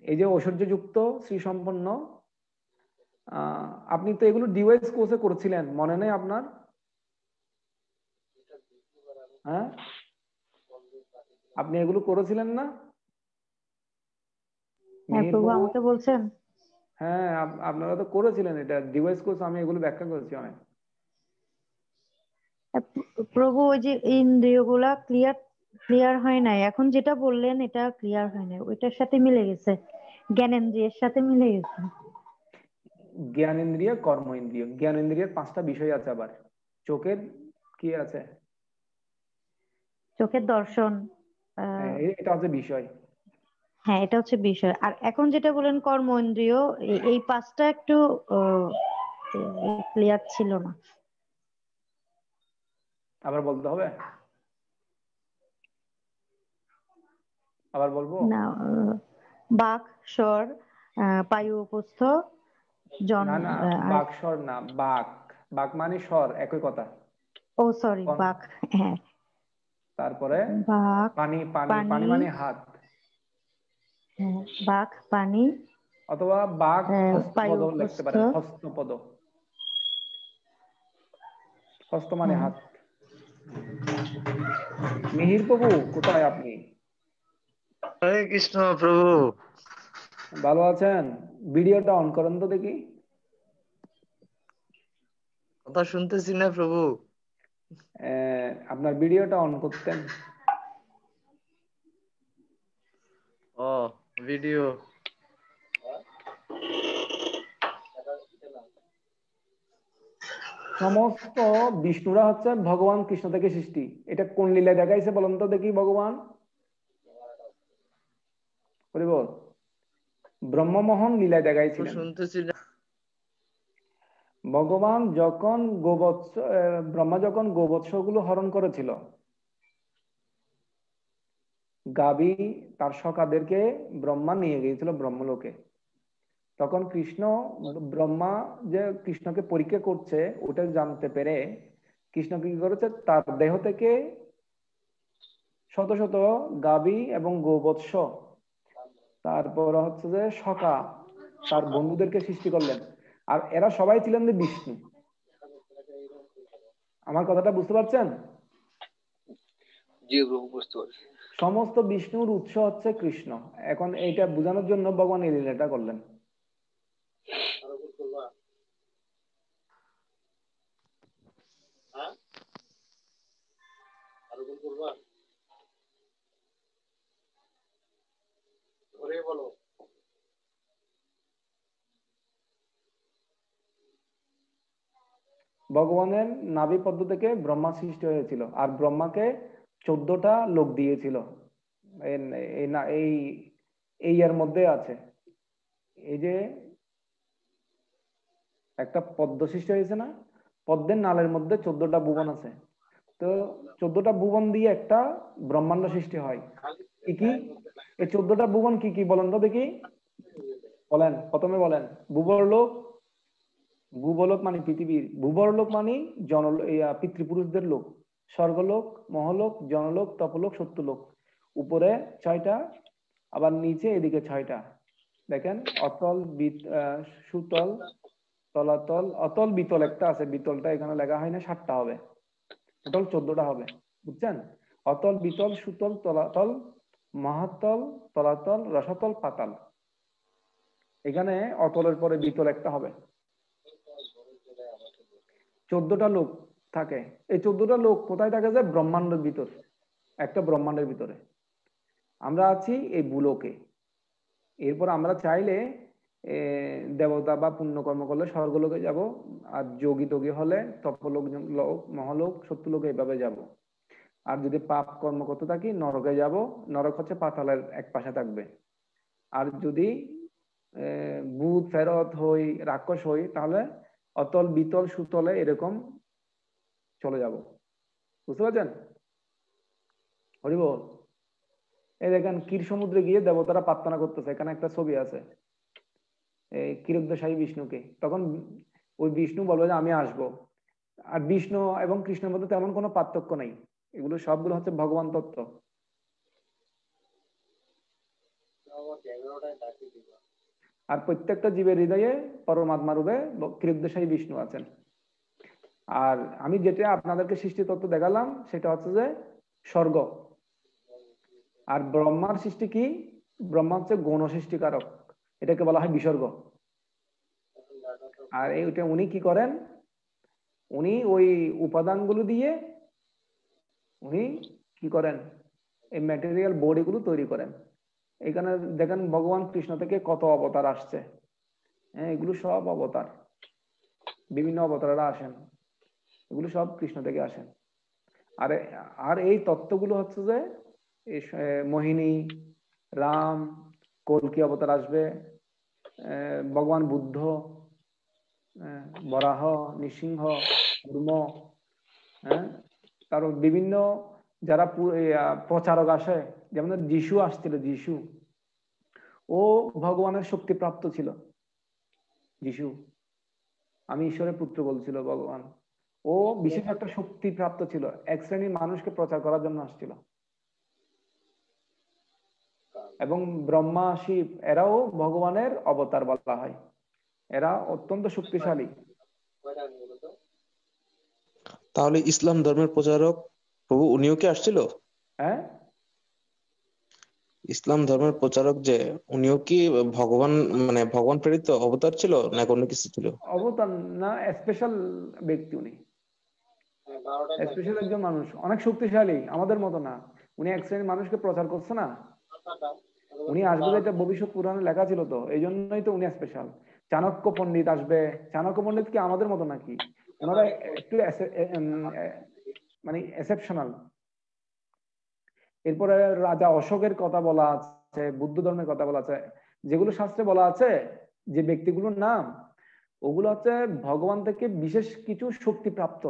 এই যে ঐশ্বর্যযুক্ত, শ্রী সম্পন্ন, আপনি তো এগুলো ডিওয়াইস কোর্সে করেছিলেন, মনে নেই আপনার? হ্যাঁ, আপনি এগুলো করেছিলেন না? হ্যাঁ প্রভু আমাকে বলছেন। হ্যাঁ, আপনারা তো করেছিলেন এটা ডিভাইস কোর্স, আমি এগুলো ব্যাখ্যা করেছি অনেক। প্রভু ওই যে ইন্দ্রিয়গুলা ক্লিয়ার হয় নাই, এখন যেটা বললেন এটা ক্লিয়ার হয় নাই, ওইটার সাথে মিলে গেছে, জ্ঞানেন্দ্রিয়ের সাথে মিলে গেছে। জ্ঞানেন্দ্রিয়, কর্ম ইন্দ্রিয়। জ্ঞানেন্দ্রিয়ের 5টা বিষয় আছে। আবার চোখের কি আছে? চোখের দর্শন। এটা হচ্ছে বিষয়। হ্যাঁ এটা হচ্ছে বিষয়। আর এখন যেটা বলেন কর্ম ইন্দ্রিয়, এই 5টা একটু ক্লিয়ার ছিল না। আবার বলতে হবে? আবার বলবো? না, বাক, স্বর, পায়ু উপস্থ, না না, বাক স্বর না, বাক। বাক মানে স্বর, একই কথা। ও সরি, বাক। হ্যাঁ, তারপরে বাক, পানি। পানি পানি মানে হাত। হ্যাঁ, বাক, পানি, অথবা বাক পায়ু হস্তপদ লিখতে উপস্থ। পারেন, হস্তপদ। হস্ত মানে হাত। মিহির প্রভু কোথায় আপনি? হরে কৃষ্ণ প্রভু। ভালো আছেন? ভিডিওটা অন করেন তো দেখি। কথা শুনতেছি না প্রভু। আপনার ভিডিওটা অন করতেন। ও ভিডিও। সমস্ত বিষ্ণুরা হচ্ছে ভগবান কৃষ্ণ থেকে সৃষ্টি। এটা কোন লীলায় দেখাইছে বলুন তো দেখি ভগবান? ব্রহ্মমোহন লীলায় দেখাইছিলেন। শুনতেছি না। ভগবান যখন গোবৎস ব্রহ্মা যখন গোবৎসগুলো হরণ করেছিল, গাবি তার সখাদেরকে ব্রহ্মা নিয়ে গিয়েছিল ব্রহ্মলোকে। তখন কৃষ্ণ, ব্রহ্মা যে কৃষ্ণকে পরীক্ষা করছে ওটা জানতে পেরে কৃষ্ণ কি করেছে, তার দেহ থেকে শত শত গাবি এবং গোবৎস, তারপর হচ্ছে যে সখা, তার বন্ধুদেরকে সৃষ্টি করলেন। আর এরা সবাই ছিলেন যে বিষ্ণু। আমার কথাটা বুঝতে পারছেন? জি প্রভু, বুঝতে পারছি। সমস্ত বিষ্ণুর উৎস হচ্ছে কৃষ্ণ। এখন এইটা বোঝানোর জন্য ভগবান এই লীলাটা করলেন। ভগবানের নাভি পদ্ম থেকে ব্রহ্মা সৃষ্টি হয়েছিল, আর ব্রহ্মাকে 14টা লোক দিয়েছিল। এই এর মধ্যে আছে, এই যে একটা পদ্ম সৃষ্টি হয়েছে না, পদ্মের নালের মধ্যে 14টা ভুবন আছে। তো 14টা ভুবন দিয়ে একটা ব্রহ্মাণ্ড সৃষ্টি হয়। কি কি এই 14টা ভুবন কি কি বলেন তো দেখি, বলেন, প্রথমে বলেন। ভূবরলোক, ভূবলোক মানে পৃথিবীর, ভূবরলোক মানে পিতৃপুরুষদের লোক, স্বর্গলোক, মহলোক, জনলোক, তপলোক, সত্যলোক। উপরে 6টা, আবার নিচে এদিকে 6টা। দেখেন, অতল, সুতল, তলাতল, অতল, বিতল একটা আছে, বিতলটা এখানে লেখা হয় না, 7টা হবে, টোটাল 14টা হবে। বুঝছেন? অতল, বিতল, সুতল, তলাতল, মহাতল, তলাতল, রসাতল, পাতাল। এখানে অতলের পরে বিতল একটা হবে। 14টা লোক থাকে। এই 14টা লোক কোথায় থাকে? যে ব্রহ্মাণ্ডের ভিতর, একটা ব্রহ্মাণ্ডের ভিতরে। আমরা আছি এই ভূলোকে। এরপর আমরা চাইলে দেবতা বা পুণ্যকর্ম করলে স্বর্গলোকে যাব, আর যোগী টোগী হলে তপলোক, মহালোক, সত্যলোক, এইভাবে যাব। আর যদি পাপ কর্ম করতে থাকি নরকে যাব, নরক হচ্ছে পাতালের এক পাশে থাকবে। আর যদি ভূত ফেরত হই, রাক্ষস হই, তাহলে অতল, বিতল, সুতলে এরকম চলে যাব। বুঝতে পারছেন? হরিবল। এই দেখেন, ক্ষীর সমুদ্রে গিয়ে দেবতারা প্রার্থনা করতেছে, এখানে একটা ছবি আছে, এই ক্ষীরোদ্দশায়ী বিষ্ণুকে। তখন ওই বিষ্ণু বলবে যে আমি আসবো। আর বিষ্ণু এবং কৃষ্ণের মধ্যে তেমন কোনো পার্থক্য নেই, এগুলো সবগুলো হচ্ছে ভগবান তত্ত্ব। আর প্রত্যেকটা জীবের হৃদয়ে পরমাত্মা রূপে ক্ষীরোদ্দশায়ী বিষ্ণু আছেন। আর আমি যেটা আপনাদেরকে সৃষ্টি তত্ত্ব দেখালাম সেটা হচ্ছে যে স্বর্গ। আর ব্রহ্মার সৃষ্টি কি? ব্রহ্মা হচ্ছে গণ সৃষ্টিকারক, এটাকে বলা হয় বিসর্গ। আর এইটা উনি কি করেন? উনি ওই উপাদানগুলো দিয়ে উনি কি করেন? এই ম্যাটেরিয়াল বডিগুলো তৈরি করেন। এখানে দেখেন ভগবান কৃষ্ণ থেকে কত অবতার আসছে। হ্যাঁ, এগুলো সব অবতার, বিভিন্ন অবতারেরা আসেন, এগুলো সব কৃষ্ণ থেকে আসেন। আর এই তত্ত্বগুলো হচ্ছে যে মোহিনী, রাম, কল্কি অবতার আসবে, ভগবান বুদ্ধ, বরাহ, নৃসিংহ, কুর্ম, হ্যাঁ, তার বিভিন্ন যারা প্রচারক আসে, যেমন যিশু আসছিল, যিশু ও ভগবানের শক্তি প্রাপ্ত ছিল। যিশু আমি ঈশ্বরের পুত্র বলছিল ভগবান, ও বিশেষ একটা শক্তি প্রাপ্ত ছিল, এক শ্রেণীর মানুষকে প্রচার করার জন্য আসছিল। এবং ব্রহ্মা, শিব এরাও ভগবানের অবতার বলা হয়, এরা অত্যন্ত শক্তিশালী। তাহলে ইসলাম ধর্মের প্রচারক প্রভু উনিও কি আসছিল? হ্যাঁ, ইসলাম ধর্মের প্রচারক যে উনিও কি ভগবান, মানে ভগবান প্রেরিত অবতার ছিল না অন্য কিছু ছিল? অবতার না, স্পেশাল ব্যক্তি উনি, স্পেশাল একজন মানুষ, অনেক শক্তিশালী, আমাদের মতো না। উনি এক শ্রেণীর মানুষকে প্রচার করছে না, উনি আসবে, এটা ভবিষ্যৎ পুরাণে লেখা ছিল, তো এই জন্যই তো উনি স্পেশাল। চাণক্য পণ্ডিত আসবে। চাণক্য পণ্ডিত কি আমাদের মতো নাকি? ওনারা একটু মানে এক্সেপশনাল। এরপরে রাজা অশোকের কথা বলা আছে, বুদ্ধ ধর্মের কথা বলা আছে, যেগুলো শাস্ত্রে বলা আছে, যে ব্যক্তিগুলোর নাম ওগুলো হচ্ছে ভগবান থেকে বিশেষ কিছু শক্তি প্রাপ্ত,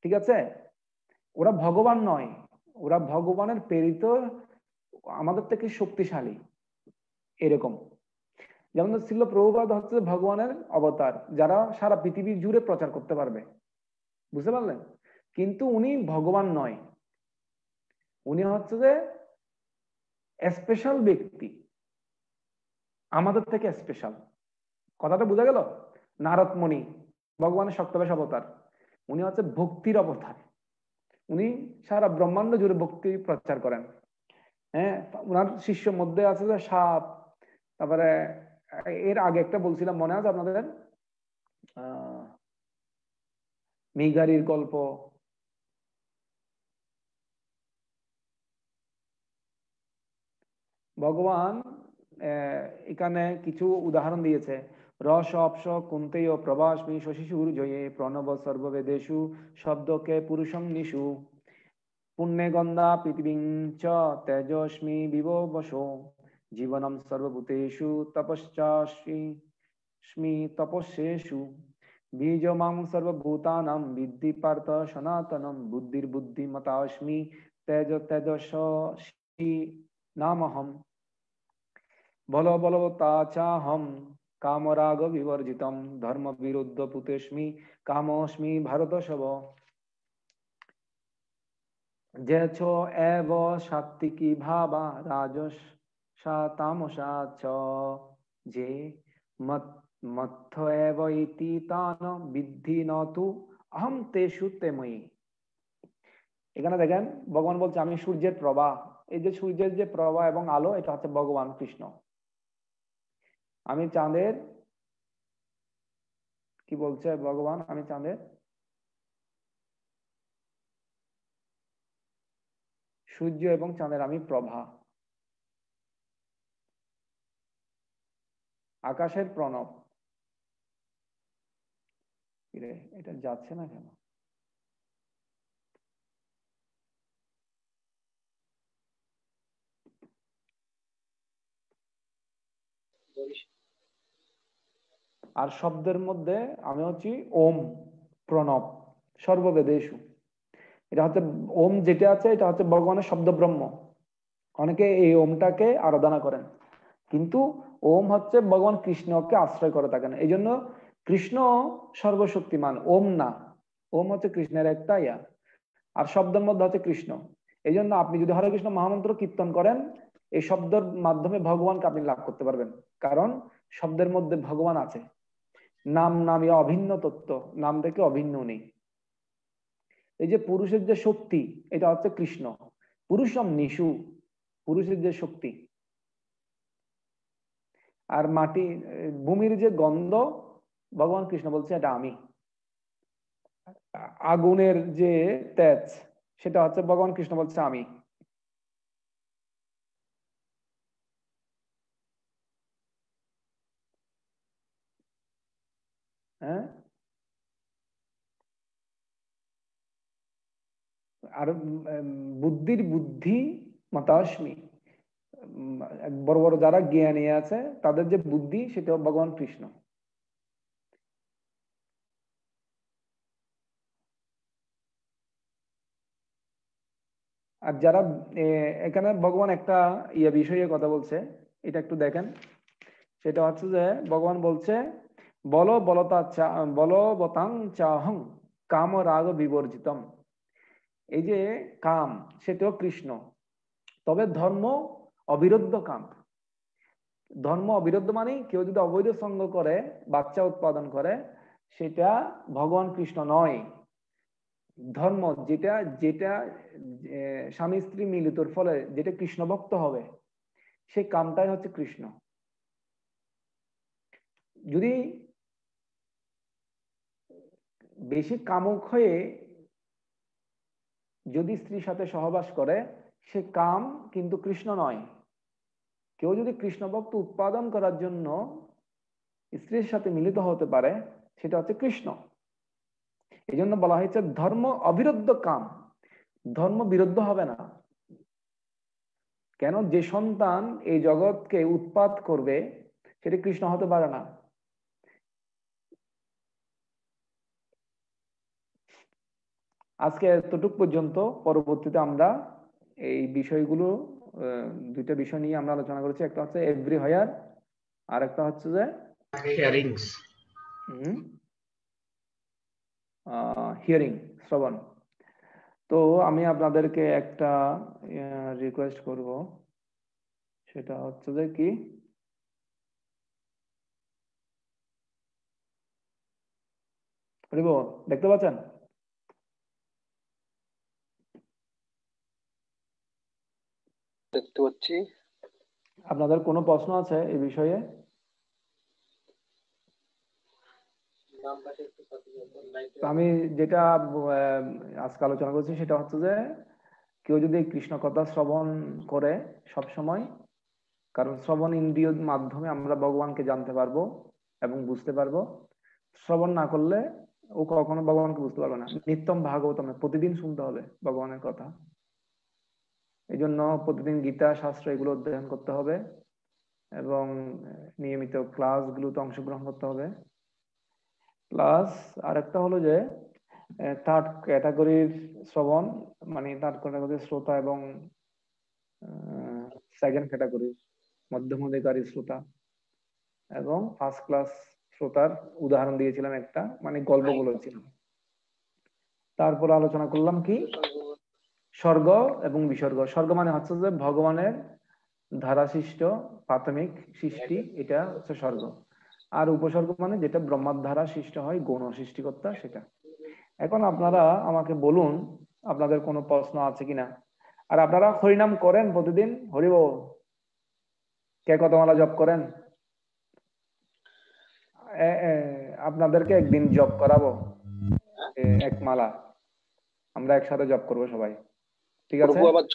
ঠিক আছে? ওরা ভগবান নয়, ওরা ভগবানের প্রেরিত, আমাদের থেকে শক্তিশালী এরকম। যেমন শ্রীল প্রভুপাদ হচ্ছে ভগবানের অবতার, যারা সারা পৃথিবী জুড়ে প্রচার করতে পারবে, বুঝতে পারলেন? কিন্তু উনি ভগবান নয়, উনি হচ্ছে যে স্পেশাল ব্যক্তি, আমাদের থেকে স্পেশাল। কথাটা বোঝা গেল? নারদ মুনি ভগবানের সপ্তদশ অবতার, উনি হচ্ছে ভক্তির অবতার, উনি সারা ব্রহ্মাণ্ড জুড়ে ভক্তি প্রচার করেন। হ্যাঁ, ওনার শিষ্যর মধ্যে আছে যে সাপ, তারপরে এর আগে একটা বলছিলাম মনে আছে আপনাদের, মেঘারির গল্প, ভগবান এখানে কিছু উদাহরণ দিয়েছে। রস অপস কুন্তেয় প্রভাস্মি শশিসুর জয়ে প্রণব সর্ববেদেশু শব্দকে পুরুষং নিশু পুণ্যে গন্ধা পৃথিবীং চ তেজস্মি বিভবসো জীবনম সর্বভূতেষু তপশ্চাস্মি তপস্যেষু বীজমাং সর্বভূতানাং বিদ্ধি পার্থ সনাতনম বুদ্ধির বুদ্ধিমতাস্মি তেজ তেজস্বি নামহম বল বলবতাচাহম কামরাগ বিবর্জিতম ধর্ম বিরুদ্ধ পুতেস্মি কামস্মি ভারতশব যেছ এব সাত্বিকী ভাবা রাজস তামসা চ যে মথ্য এব ইতি তান বিদ্ধি নতু অহম তেষু তেময়ী। এখানে দেখেন ভগবান বলছে আমি সূর্যের প্রভা, এই যে সূর্যের যে প্রভা এবং আলো, এটা হচ্ছে ভগবান কৃষ্ণ। আমি চাঁদের, কি বলছে ভগবান, আমি চাঁদের সূর্য এবং চাঁদের আমি প্রভা, আকাশের প্রণব। এটা যাচ্ছে না কেন? আর শব্দের মধ্যে আমি হচ্ছি ওম প্রণব সর্ববেদেশু। এটা হচ্ছে ওম যেটা আছে, এটা হচ্ছে ভগবানের শব্দ ব্রহ্ম। অনেকে এই ওমটাকে আরাধনা করেন, কিন্তু ওম হচ্ছে ভগবান কৃষ্ণকে আশ্রয় করে থাকেন। এই জন্য কৃষ্ণ সর্বশক্তিমান, ওম না। ওম হচ্ছে কৃষ্ণের একটা ইয়া, আর শব্দের মধ্যে হচ্ছে কৃষ্ণ। এই জন্য আপনি যদি হরে কৃষ্ণ মহামন্ত্র কীর্তন করেন, এই শব্দের মাধ্যমে ভগবানকে আপনি লাভ করতে পারবেন, কারণ শব্দের মধ্যে ভগবান আছে। নাম নামে অভিন্ন তত্ত্ব, নাম থেকে অভিন্ন নেই। এই যে পুরুষের যে শক্তি, এটা হচ্ছে কৃষ্ণ। পুরুষম নিশু, পুরুষের যে শক্তি। আর মাটি ভূমির যে গন্ধ, ভগবান কৃষ্ণ বলছে এটা আমি। আগুনের যে তেজ, সেটা হচ্ছে ভগবান কৃষ্ণ বলছে আমি। হ্যাঁ, আর বুদ্ধির বুদ্ধি মতাস্মি, বড় বড় যারা জ্ঞানী আছে তাদের যে বুদ্ধি, সেটা ভগবান কৃষ্ণ। আর যারা এখানে ভগবান একটা বিষয়ে কথা বলছে, এটা একটু দেখেন। সেটা হচ্ছে যে ভগবান বলছে বলবতাং চাহং কাম রাগ বিবর্জিতম। এই যে কাম, সেটাও কৃষ্ণ, তবে ধর্ম অবিরুদ্ধ কাম। ধর্ম অবিরুদ্ধ মানে কেউ যদি অবৈধ সঙ্গ করে, বাচ্চা উৎপাদন করে, সেটা ভগবান কৃষ্ণ নয়। ধর্ম যেটা যেটা স্বামী স্ত্রী মিলিতর ফলে যেটা কৃষ্ণ ভক্ত হবে, সেই কামটাই হচ্ছে কৃষ্ণ। যদি বেশি কামুক হয়ে যদি স্ত্রীর সাথে সহবাস করে, সে কাম কিন্তু কৃষ্ণ নয়। কেউ যদি কৃষ্ণ ভক্ত উৎপাদন করার জন্য স্ত্রীর সাথে মিলিত হতে পারে, সেটা হচ্ছে কৃষ্ণ। এই জন্য বলা হয়েছে ধর্ম অবিরুদ্ধ কাম, ধর্ম বিরুদ্ধ হবে না। কেন? যে সন্তান এই জগৎকে উৎপাদ করবে, সেটা কৃষ্ণ হতে পারে না। আজকে এতটুক পর্যন্ত। পরবর্তীতে আমরা এই বিষয়গুলো দুইটা বিষয় নিয়ে আমরা আলোচনা করেছি। একটা হচ্ছে এভরি হায়ার, আর একটা হচ্ছে যে হিয়ারিংস। হিয়ারিং, শ্রবণ। তো আমি আপনাদেরকে একটা রিকোয়েস্ট করব, সেটা হচ্ছে যে কি, দেখতে পাচ্ছেন? দেখতে পাচ্ছি। আপনাদের কোনো প্রশ্ন আছে এই বিষয়ে? আমি যেটা আজকে আলোচনা করছি সেটা হচ্ছে যে কেউ যদি কৃষ্ণ কথা শ্রবণ করে সব সময়, কারণ শ্রবণ ইন্দ্রিয়র মাধ্যমে আমরা ভগবানকে জানতে পারবো এবং বুঝতে পারবো। শ্রবণ না করলে ও কখনো ভগবানকে বুঝতে পারবে না। নিত্যম ভাগবতমে প্রতিদিন শুনতে হবে ভগবানের কথা। এই জন্য প্রতিদিন গীতা শাস্ত্র এগুলো অধ্যয়ন করতে হবে এবং নিয়মিত ক্লাসগুলোতে অংশগ্রহণ করতে হবে। প্লাস আরেকটা হলো যে থার্ড ক্যাটাগরির শ্রবণ, মানে থার্ড ক্যাটাগরির শ্রোতা এবং সেকেন্ড ক্যাটাগরির মধ্যম অধিকারী শ্রোতা এবং ফার্স্ট ক্লাস শ্রোতার উদাহরণ দিয়েছিলাম একটা, মানে গল্প বলেছিলাম। তারপর আলোচনা করলাম কি স্বর্গ এবং বিসর্গ। স্বর্গ মানে হচ্ছে যে ভগবানের ধারা সৃষ্ট প্রাথমিক সৃষ্টি, এটা হচ্ছে স্বর্গ। আর উপসর্গ মানে যেটা ব্রহ্মার দ্বারা সৃষ্ট হয়, গৌণ সৃষ্টিকর্তা, সেটা। এখন আপনারা আমাকে বলুন আপনাদের কোনো প্রশ্ন আছে কিনা। আর আপনারা হরিনাম করেন প্রতিদিন? হরিবল। কে কতমালা জপ করেন? আপনাদেরকে একদিন জপ করাবো, এক মালা আমরা একসাথে জপ করবো সবাই, ঠিক আছে? প্রভু আবার